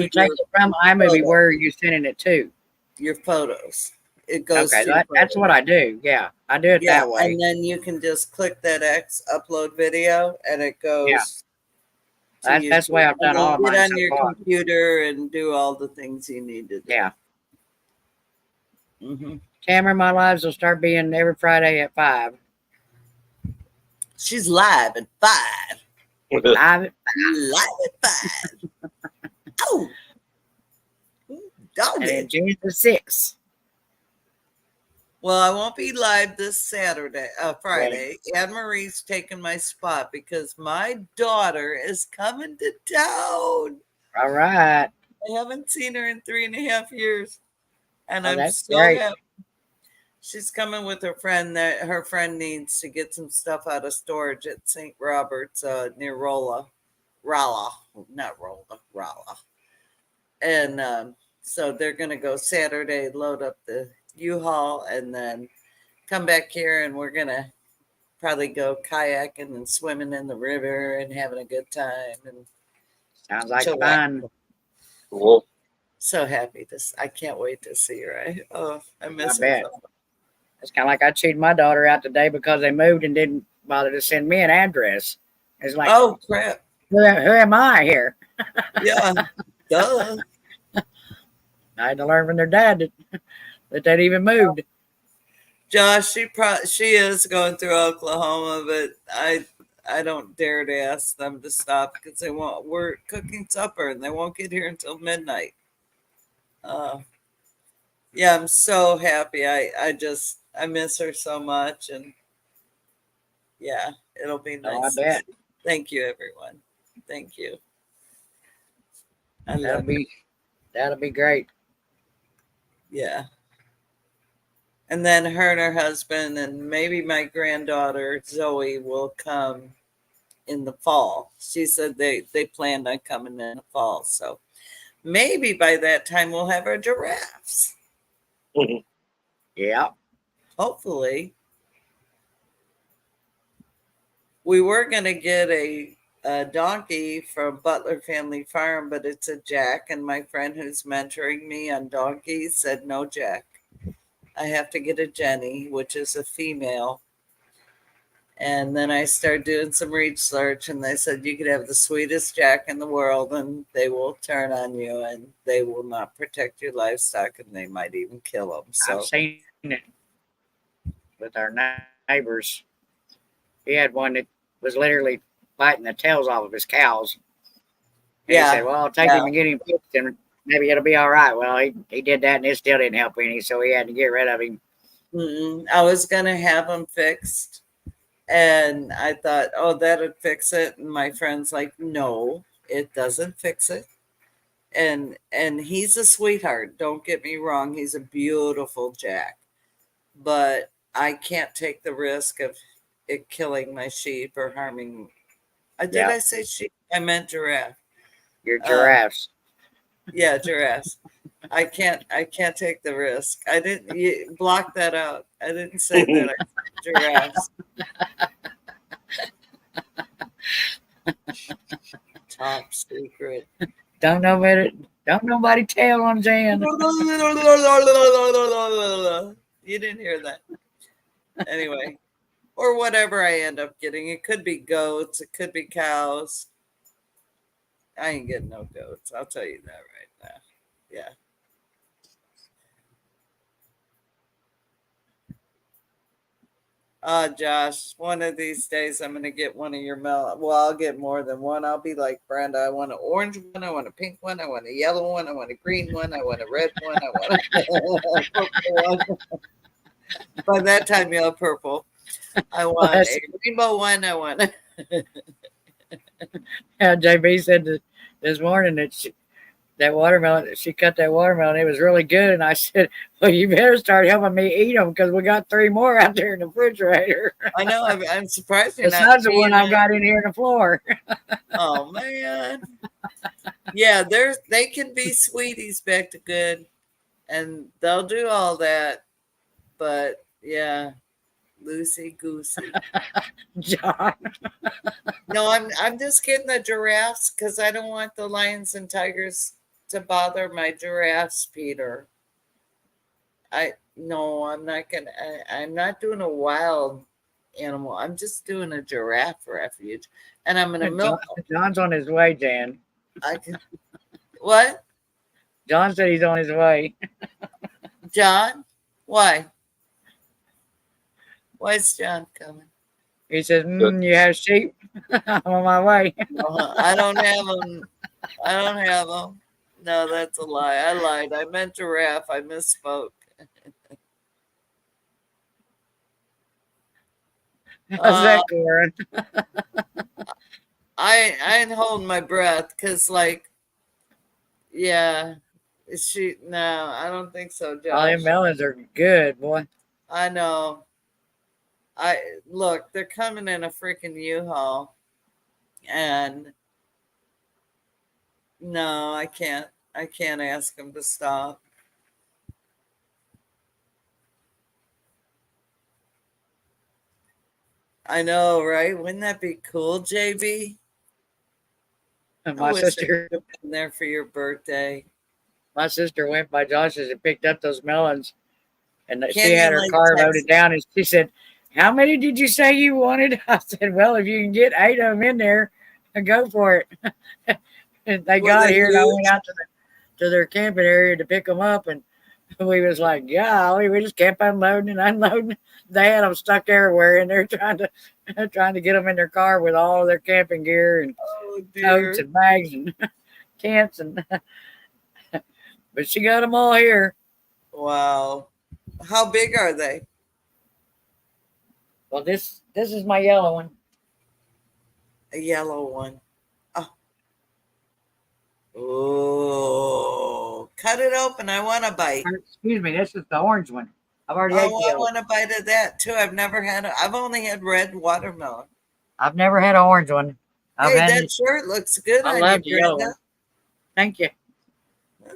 you take it from iMovie, where are you sending it to?
Your photos. It goes
okay, that's what I do. Yeah, I do it
Yeah,
that way.
and then you can just click that X upload video, and it goes to
That's the way
YouTube.
I've done
And
all
then
of
get
mine
on
so
your
far.
computer and do all the things you need to do.
Yeah.
hmm
Tamara, my lives will start being every Friday at 5.
She's live at 5.
Live.
Live at 5. Oh,
And
doggy.
then June the 6th.
Well, I won't be live this Friday.
Right.
Anne Marie's taking my spot because my daughter is coming to town.
All right.
I haven't seen her in 3.5 years, and
Oh,
I'm
that's
so
great.
happy. She's coming with her friend. That her friend needs to get some stuff out of storage at St. Robert's near Rolla, not Rolla. And so they're going to go Saturday, load up the U-Haul, and then come back here, and we're going to probably go kayaking and swimming in the river and having a good time. And
Sounds like
chillax.
fun.
Cool.
So happy I can't wait to see her. I miss
I
her.
bet. It's kind of like I cheated my daughter out today because they moved and didn't bother to send me an address. It's like,
Oh crap!
who am I here?
Yeah, duh.
I had to learn from their dad that they'd even moved.
Josh, she is going through Oklahoma, but I don't dare to ask them to stop because we're cooking supper and they won't get here until midnight. Yeah, I'm so happy. I miss her so much, and yeah, it'll be
Oh, I
nice.
bet.
Thank you, everyone. Thank you. I
That'll
love you.
be great.
Yeah. And then her and her husband and maybe my granddaughter Zoe will come in the fall. She said they planned on coming in the fall. So maybe by that time we'll have our giraffes.
Yeah.
Hopefully. We were going to get a donkey from Butler Family Farm, but it's a Jack. And my friend who's mentoring me on donkeys said, no, Jack. I have to get a Jenny, which is a female. And then I started doing some research, and they said you could have the sweetest Jack in the world, and they will turn on you, and they will not protect your livestock, and they might even kill them. So
I've seen it with our neighbors. He had one that was literally biting the tails off of his cows. And he said, well, I'll take him and get him fixed, and maybe it'll be all right. Well, he did that, and it still didn't help any, so he had to get rid of him.
I was going to have him fixed. And I thought, oh, that'd fix it. And my friend's like, no, it doesn't fix it. And he's a sweetheart. Don't get me wrong. He's a beautiful Jack. But I can't take the risk of it killing my sheep or harming. Did I say sheep? I meant giraffe.
Your giraffes.
Yeah, giraffes. I can't take the risk. I didn't block that out. I didn't say that. I said giraffes. Top secret.
Don't nobody tell on Jan.
You didn't hear that. Anyway, or whatever I end up getting. It could be goats. It could be cows. I ain't getting no goats. I'll tell you that right now. Yeah. Josh, one of these days I'm going to get one of your melon. Well, I'll get more than one. I'll be like Brenda. I want an orange one. I want a pink one. I want a yellow one. I want a green one. I want a red one. I want a purple one. By that time, you'll have purple. I want a rainbow one. I want a...
Yeah, JB said this morning that that watermelon, she cut that watermelon. It was really good. And I said, well, you better start helping me eat them because we got 3 more out there in the refrigerator.
I know. I'm surprised you're not.
Besides the one I've got in here on the floor.
Oh, man. Yeah, they can be sweeties back to good. And they'll do all that. But, yeah, loosey goosey.
John.
No, I'm just getting the giraffes because I don't want the lions and tigers to bother my giraffes, Peter. No, I'm not gonna. I'm not doing a wild animal. I'm just doing a giraffe refuge, and I'm gonna milk them.
John's on his way, Jan.
I can. What,
John said he's on his way.
John? Why? Why is John coming?
He says, "You have sheep? I'm on my way."
I don't have them. I don't have them. No, that's a lie. I lied. I meant giraffe. I misspoke.
How's that, Corin?
I ain't holding my breath because, like, yeah, is she? No, I don't think so, Josh.
All them melons are good, boy.
I know. Look, they're coming in a freaking U-Haul, and no, I can't. I can't ask them to stop. I know, right? Wouldn't that be cool, JB?
And
I
my
wish I
sister,
could have been there for your birthday.
my sister went by Josh's and picked up those melons, and she
Can't
had
you,
her
like,
car
text-
loaded down, and she said, "How many did you say you wanted?" I said, "Well, if you can get 8 of them in there, go for it." And they
Were
got
they
here, and I went
huge?
out to their camping area to pick them up, and we was like, golly, we just kept unloading and unloading. They had them stuck everywhere, and they're trying to get them in their car with all of their camping gear and
Oh,
totes
dear.
and bags and tents, and but she got them all here.
Wow. How big are they?
Well, this is my yellow one.
A yellow one. Oh, cut it open. I want a bite.
Excuse me, this is the orange one. I've already ate the
Oh, I
yellow.
want a bite of that too. I've only had red watermelon.
I've never had an orange one.
Hey, that shirt looks good
I
on
love
you,
the yellow
Brenda.
one. Thank you.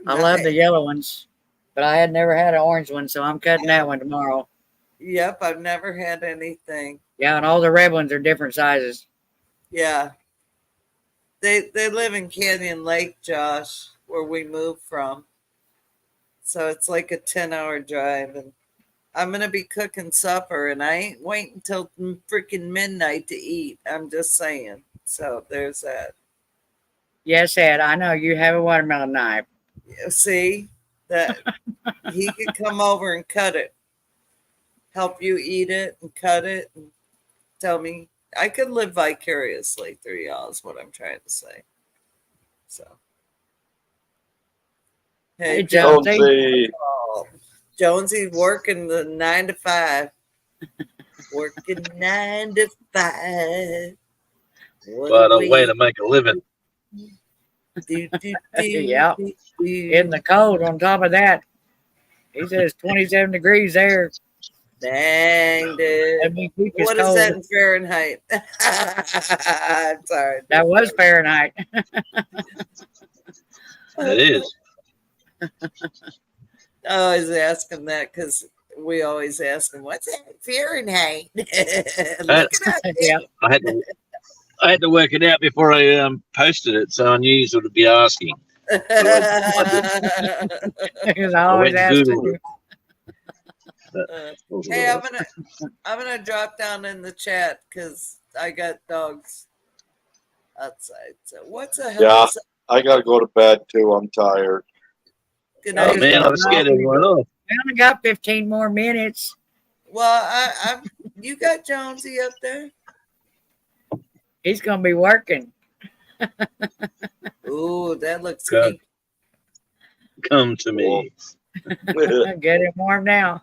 I love the
Nice.
yellow ones, but I had never had an orange one, so I'm cutting that one tomorrow.
Yep, I've never had anything.
Yeah, and all the red ones are different sizes.
Yeah. They live in Canyon Lake, Josh, where we moved from. So it's like a 10-hour drive, and I'm gonna be cooking supper, and I ain't waiting until freaking midnight to eat. I'm just saying. So there's that.
Yes, Ed, I know you have a watermelon knife.
See that he could come over and cut it, help you eat it and cut it, and tell me I could live vicariously through y'all is what I'm trying to say. So,
Hey,
Joe-
Jonesy.
Jonesy.
Oh, Jonesy working the 9 to 5. Working 9 to 5.
What a way to make a living.
Yeah. In the cold on top of that. He says 27 degrees there.
Dang, dude.
That means we
What is that in Fahrenheit? I'm sorry.
That was Fahrenheit.
It is.
I always ask him that because we always ask him, what's that Fahrenheit? Look it up.
Yeah.
I had to work it out before I posted it, so I knew you would be asking.
Because I
I
always
went
ask
and Googled
you.
it.
Hey, I'm gonna drop down in the chat because I got dogs outside. So what's the hell?
Yeah, I gotta go to bed too. I'm tired.
Good
Oh
night.
man, I'm scared everyone off.
We only got 15 more minutes.
Well, you got Jonesy up there.
He's going to be working.
Ooh, that looks
Good.
kinky.
Come to me.
Get him warm now.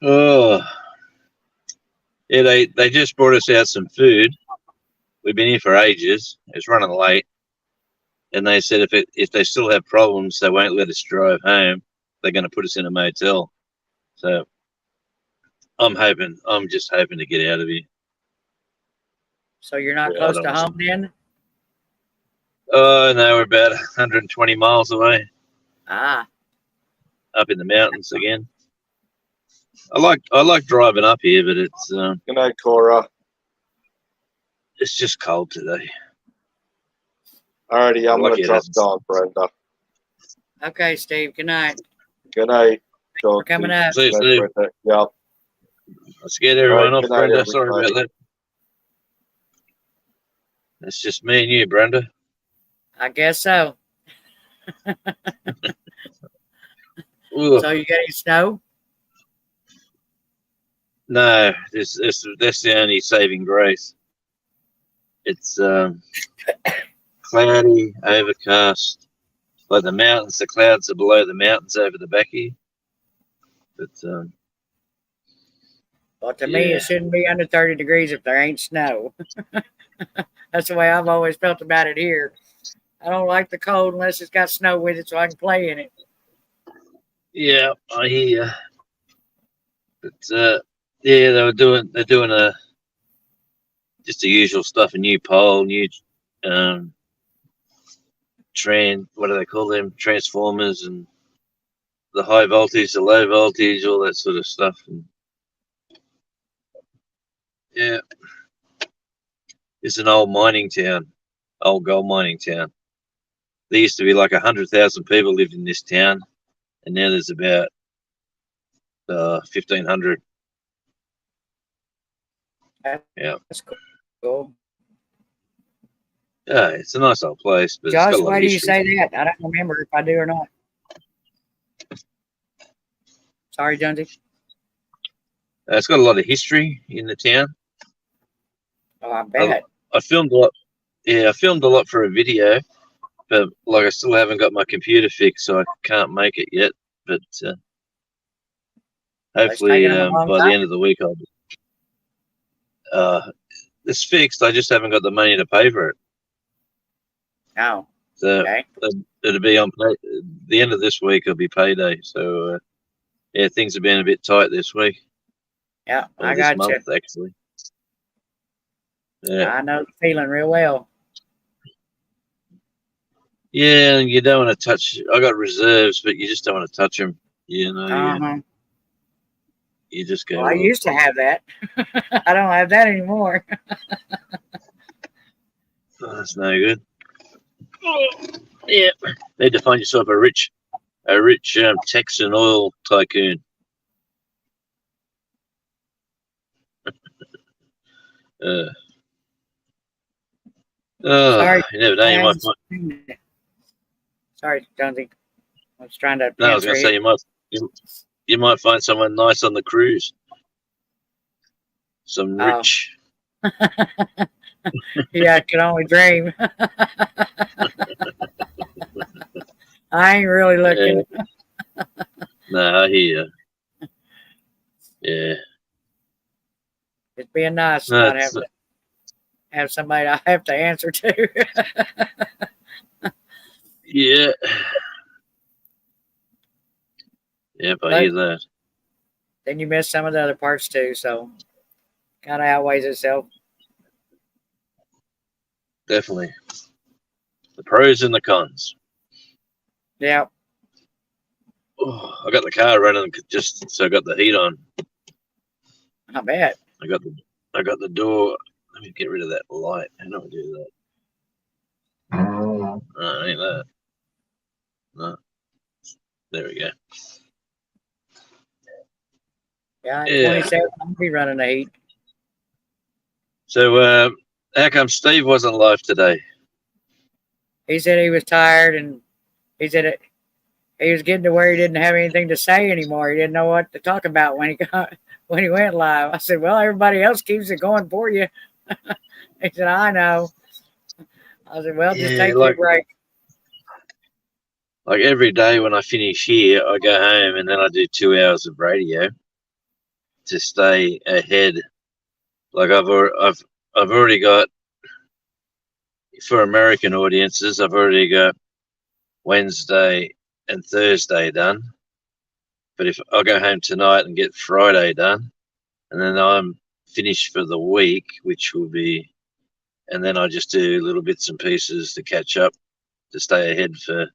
Oh, yeah. They just brought us out some food. We've been here for ages. It's running late, and they said if they still have problems, they won't let us drive home. They're going to put us in a motel. So I'm just hoping to get out of here.
So you're not
Yeah,
close
I
to
don't-
home then?
Oh no, we're about 120 miles away,
Ah,
up in the mountains again. I like driving up here, but
Good night, Cora.
it's just cold today.
Alrighty, I'm
Lucky
gonna
it
drop
isn't.
down, Brenda.
Okay, Steve. Good night.
Good night,
We're coming up.
See you,
Good night,
Steve.
Brenda. Yep.
I scared
All
everyone
right,
off,
good night,
Brenda. Sorry
everybody.
about that. It's just me and you, Brenda.
I guess so.
Ugh.
So you got any snow?
No, that's the only saving grace. It's cloudy, overcast. Like the mountains, the clouds are below the mountains over the back here. But
Well, to me,
yeah.
it shouldn't be under 30 degrees if there ain't snow. That's the way I've always felt about it here. I don't like the cold unless it's got snow with it so I can play in it.
Yeah, I hear you. But yeah, they're doing just the usual stuff, a new pole, new what do they call them? Transformers, and the high voltage, the low voltage, all that sort of stuff. And yeah, it's an old mining town, old gold mining town. There used to be like 100,000 people lived in this town, and now there's about 1,500. Yeah.
That's cool.
Yeah, it's a nice old place, but
Josh,
it's got a lot
why
of
do you
history.
say that? I don't remember if I do or not. Sorry, Jonesy.
It's got a lot of history in the town.
Oh, I bet.
I filmed a lot. Yeah, I filmed a lot for a video, but like I still haven't got my computer fixed, so I can't make it yet. But hopefully
taking them a long
by the
time.
end of the week I'll. It's fixed. I just haven't got the money to pay for it.
Oh,
So
okay.
it'll be on the end of this week. It'll be payday. So yeah, things have been a bit tight this week.
Yeah,
Or
I
this
got you.
month, actually. Yeah.
I know the feeling real well.
Yeah, and you don't want to touch. I got reserves, but you just don't want to touch them. You know,
Uh-huh.
you just go.
Well, I used to have that. I don't have that anymore.
Oh, that's no good. Yeah, need to find yourself a rich Texan oil tycoon.
Sorry,
you never know. You might find.
Sorry, Jonesy. I was trying to
No, I was going to say you might find someone nice on the cruise. Some rich.
Yeah, I can only dream. I ain't really looking.
No, I hear you. Yeah.
It's being nice to not have somebody I have to answer to.
Yeah. Yep, I hear that.
Then you miss some of the other parts too, so kind of outweighs itself.
Definitely. The pros and the cons.
Yeah.
Oh, I got the car running just so I got the heat on.
I bet.
I got the door. Let me get rid of that light. How do I do that? Ain't that. No. There we go.
Yeah, 27. I'll be running the heat.
So, how come Steve wasn't live today?
He said he was tired, and he said he was getting to where he didn't have anything to say anymore. He didn't know what to talk about when he went live. I said, "Well, everybody else keeps it going for you." He said, "I know." I said, "Well, just take your break."
Like every day when I finish here, I go home and then I do 2 hours of radio to stay ahead. Like I've already got, for American audiences, I've already got Wednesday and Thursday done. But if I go home tonight and get Friday done, and then I'm finished for the week, which will be, and then I just do little bits and pieces to catch up to stay ahead for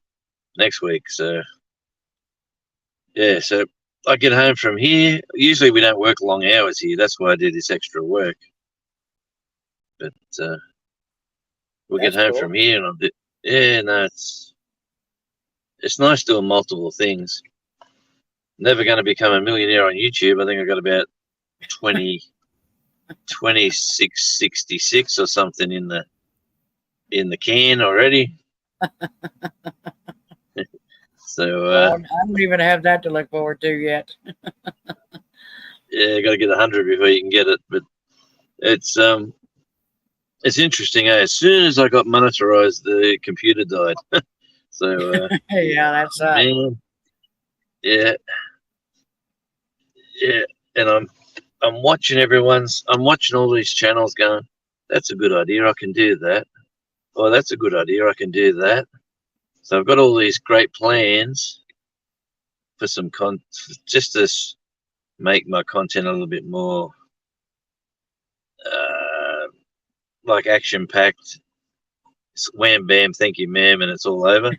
next week. So yeah, so I get home from here. Usually we don't work long hours here. That's why I do this extra work. But we'll get home from here, and I'll do. Yeah, no, it's nice doing multiple things. Never going to become a millionaire on YouTube. I think I've got about 2666 or something in the can already. So
I don't even have that to look forward to yet.
yeah, got to get 100 before you can get it. But it's interesting. As soon as I got monetized, the computer died. So
Yeah, that's
man, yeah, and I'm watching I'm watching all these channels going, that's a good idea, I can do that. Oh, that's a good idea, I can do that. So I've got all these great plans for some just to make my content a little bit more like action packed. Wham bam, thank you ma'am, and it's all over.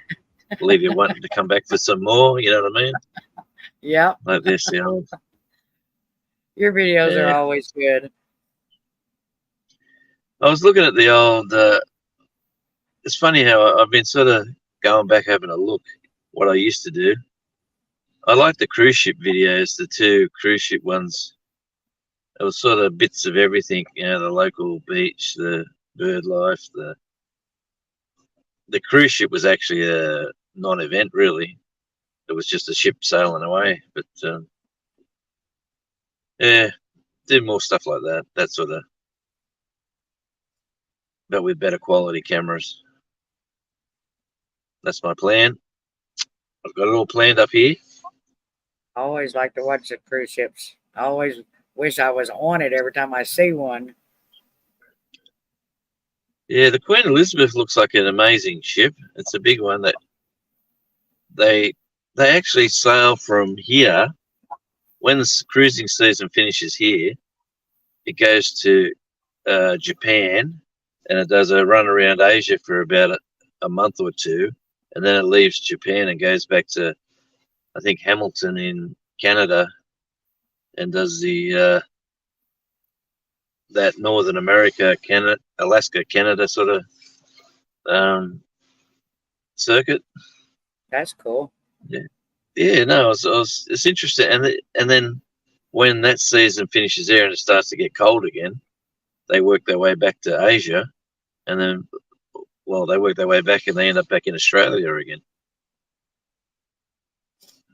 Leave you wanting to come back for some more, you know what I mean?
Yep.
Like this, you know.
Your videos are
Yeah.
always good.
I was looking at the old it's funny how I've been sort of going back having a look what I used to do. I like the cruise ship videos, the 2 cruise ship ones. It was sort of bits of everything, you know, the local beach, the bird life, the cruise ship was actually a non-event really. It was just a ship sailing away. But yeah, do more stuff like that. That sort of, but with better quality cameras. That's my plan. I've got it all planned up here.
I always like to watch the cruise ships. I always wish I was on it every time I see one.
Yeah, the Queen Elizabeth looks like an amazing ship. It's a big one that they actually sail from here. When the cruising season finishes here, it goes to Japan, and it does a run around Asia for about a month or 2, and then it leaves Japan and goes back to, I think, Hamilton in Canada, and does the that Northern America, Canada, Alaska, Canada sort of circuit.
That's cool.
Yeah, no, it's interesting, and then when that season finishes there and it starts to get cold again, they work their way back to Asia, and then, well, they work their way back and they end up back in Australia again.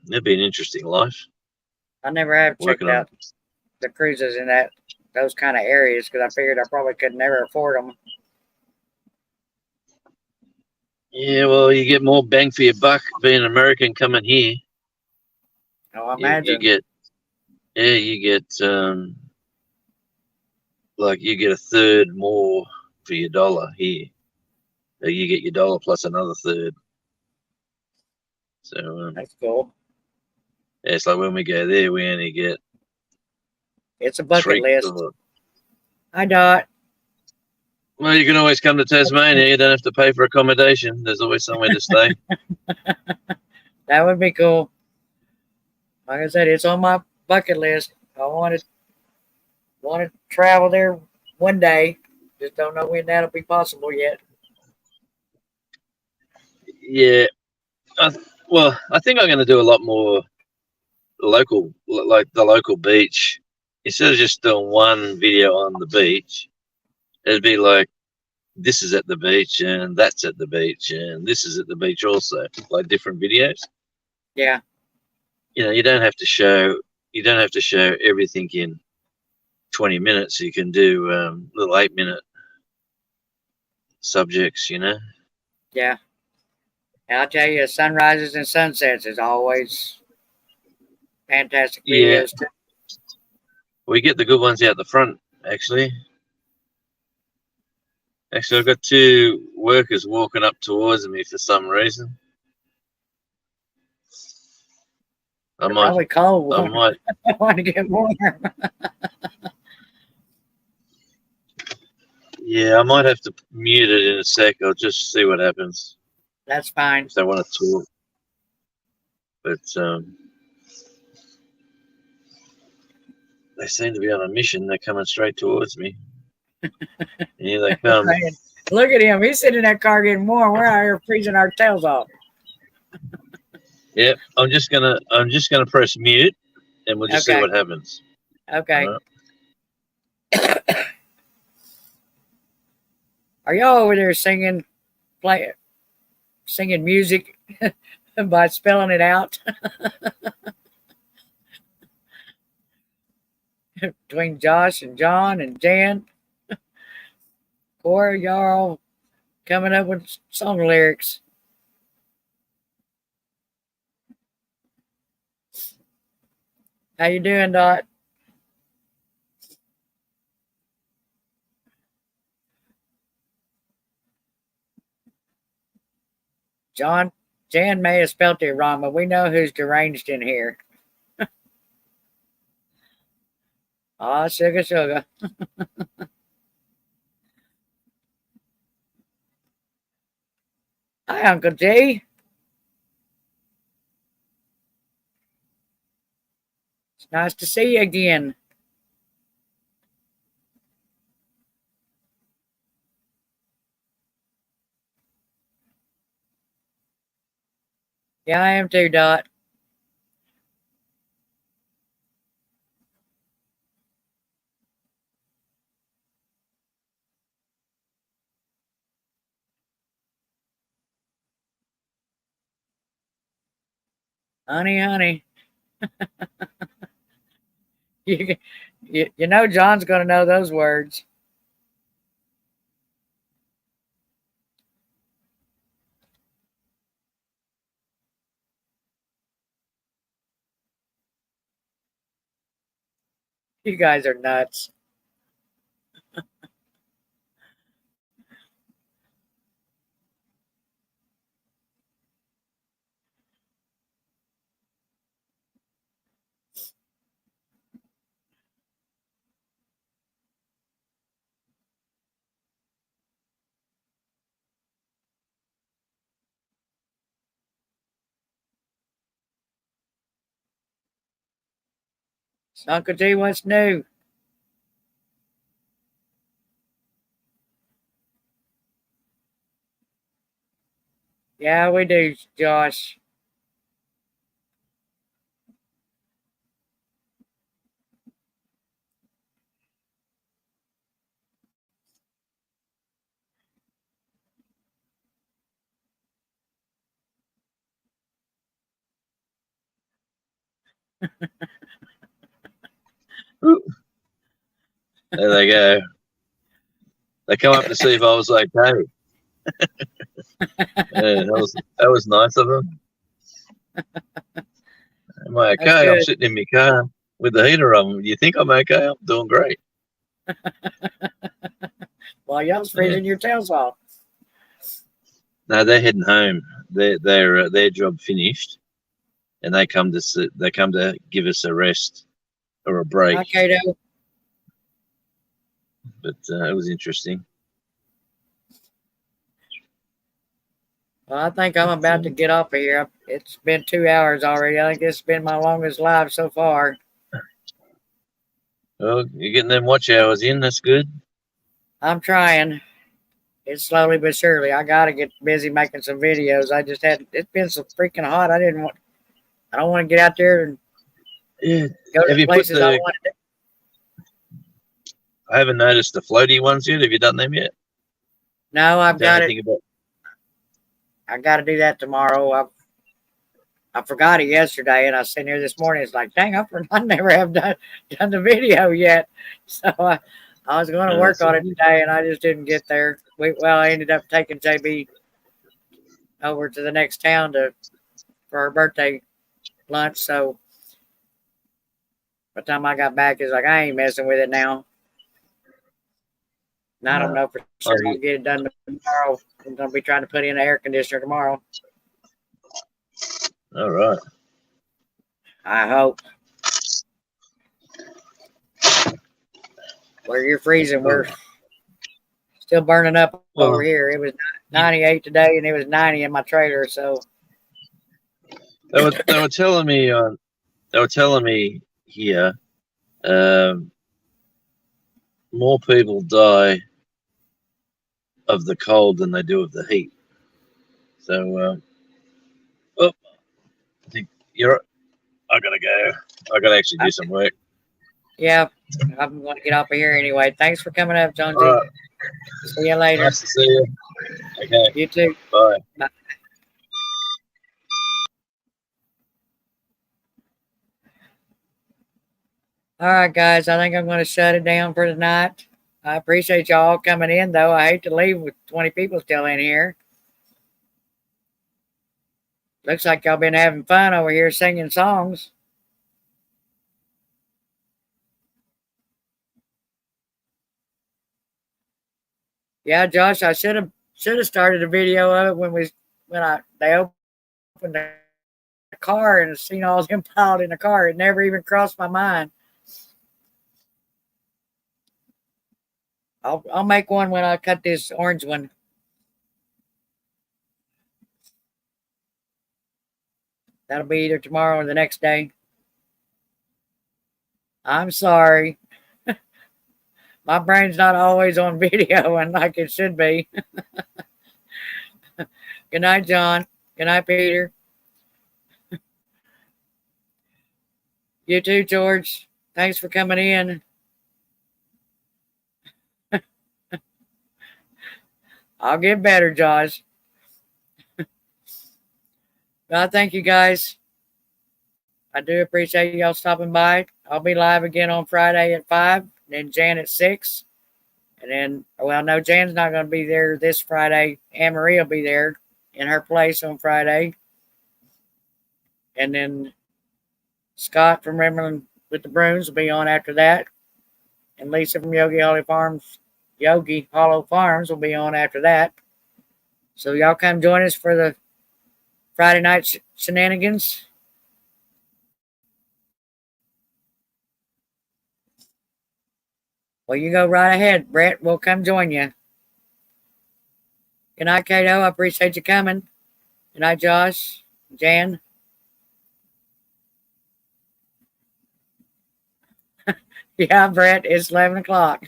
It'd be an interesting life.
I never have checked
Working on
out the cruises in those kind of areas because I figured I probably could never afford them.
Yeah, well, you get more bang for your buck being an American coming here.
Oh, I imagine.
You get like you get a third more for your dollar here. You get your dollar plus another third. So
That's cool.
yeah, it's like when we go there, we only get
It's a bucket list. Hi, Dot.
Well, you can always come to Tasmania. You don't have to pay for accommodation. There's always somewhere to stay.
That would be cool. Like I said, it's on my bucket list. I want to travel there one day. Just don't know when that'll be possible yet.
Yeah. Well, I think I'm going to do a lot more local, like the local beach. Instead of just doing one video on the beach, it'd be like, this is at the beach and that's at the beach and this is at the beach also, like different videos.
Yeah.
You know, you don't have to show everything in 20 minutes. You can do little 8-minute subjects, you know.
Yeah. And I'll tell you, sunrises and sunsets is always fantastic videos too.
We get the good ones out the front, actually. I've got 2 workers walking up towards me for some reason.
Probably cold.
I might.
I want to get warm.
Yeah, I might have to mute it in a sec. I'll just see what happens.
That's fine.
If they want to talk. But they seem to be on a mission. They're coming straight towards me. Here they come.
Look at him. He's sitting in that car getting warm. We're out here freezing our tails off.
Yep. I'm just gonna press mute, and we'll just see
Okay.
what happens.
Okay.
All right.
Are y'all over there singing music by spelling it out between Josh and John and Jan? Or y'all all coming up with song lyrics? How you doing, Dot? Jan may have spelt it wrong, but we know who's deranged in here. Sugar, sugar. Hi, Uncle G. It's nice to see you again. Yeah, I am too, Dot. Honey, honey. You know John's going to know those words. You guys are nuts. Uncle G, what's new? Yeah, we do, Josh.
There they go. They come up to see if I was okay. Yeah, that was nice of them. Am I
That's
okay? I'm
good.
sitting in my car with the heater on. You think I'm okay? I'm doing great.
Well, y'all's freezing your tails off.
No, they're heading home. Their job finished, and they come to give us a rest or a break.
Hi, Kato.
But it was interesting.
Well, I think I'm about to get off of here. It's been 2 hours already. I think it's been my longest live so far.
Well, you're getting them watch hours in. That's good.
I'm trying. It's slowly but surely. I got to get busy making some videos. It's been so freaking hot. I don't want to get out there and
Yeah.
go
Have
to
you put
places I want to.
I haven't noticed the floaty ones yet. Have you done them yet?
No, I've got it.
About...
I got to do that tomorrow. I forgot it yesterday, and I was sitting here this morning. It's like, dang, I never have done the video yet. So I was going to work on it today, and I just didn't get there. I ended up taking JB over to the next town for her birthday lunch. So by the time I got back, it's like, I ain't messing with it now. And I don't know for sure I'll get it done tomorrow. I'm going to be trying to put in an air conditioner tomorrow.
All right.
I hope. Where you're freezing, we're still burning up over here. It was 98 today, and it was 90 in my trailer. So
they were telling me here, more people die of the cold than they do of the heat. So, I think I gotta go. I gotta actually do some work.
Yeah, I'm going to get off of here anyway. Thanks for coming up, Jonesy.
All right.
See you later.
Nice to see you. Okay.
You too.
Bye.
Bye. All right, guys. I think I'm going to shut it down for tonight. I appreciate y'all coming in, though. I hate to leave with 20 people still in here. Looks like y'all been having fun over here singing songs. Yeah, Josh, I should have started a video of it when they opened the car and seen all them piled in the car. It never even crossed my mind. I'll make one when I cut this orange one. That'll be either tomorrow or the next day. I'm sorry. My brain's not always on video and like it should be. Good night, John. Good night, Peter. You too, George. Thanks for coming in. I'll get better, Josh. Well, thank you, guys. I do appreciate y'all stopping by. I'll be live again on Friday at 5, then Jan at 6. And then, well, no, Jan's not going to be there this Friday. Anne Marie will be there in her place on Friday. And then Scott from Remember with the Bruins will be on after that. And Lisa from Yogi Hollow Farms will be on after that. So y'all come join us for the Friday night shenanigans. Well, you go right ahead, Brett. We'll come join you. Good night, Cato. I appreciate you coming. Good night, Josh, Jan. Yeah, Brett, it's 11 o'clock.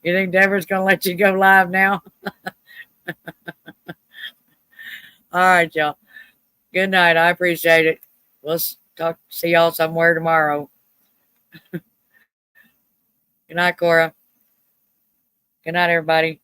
You think Deborah's going to let you go live now? All right, y'all. Good night. I appreciate it. We'll see y'all somewhere tomorrow. Good night, Cora. Good night, everybody.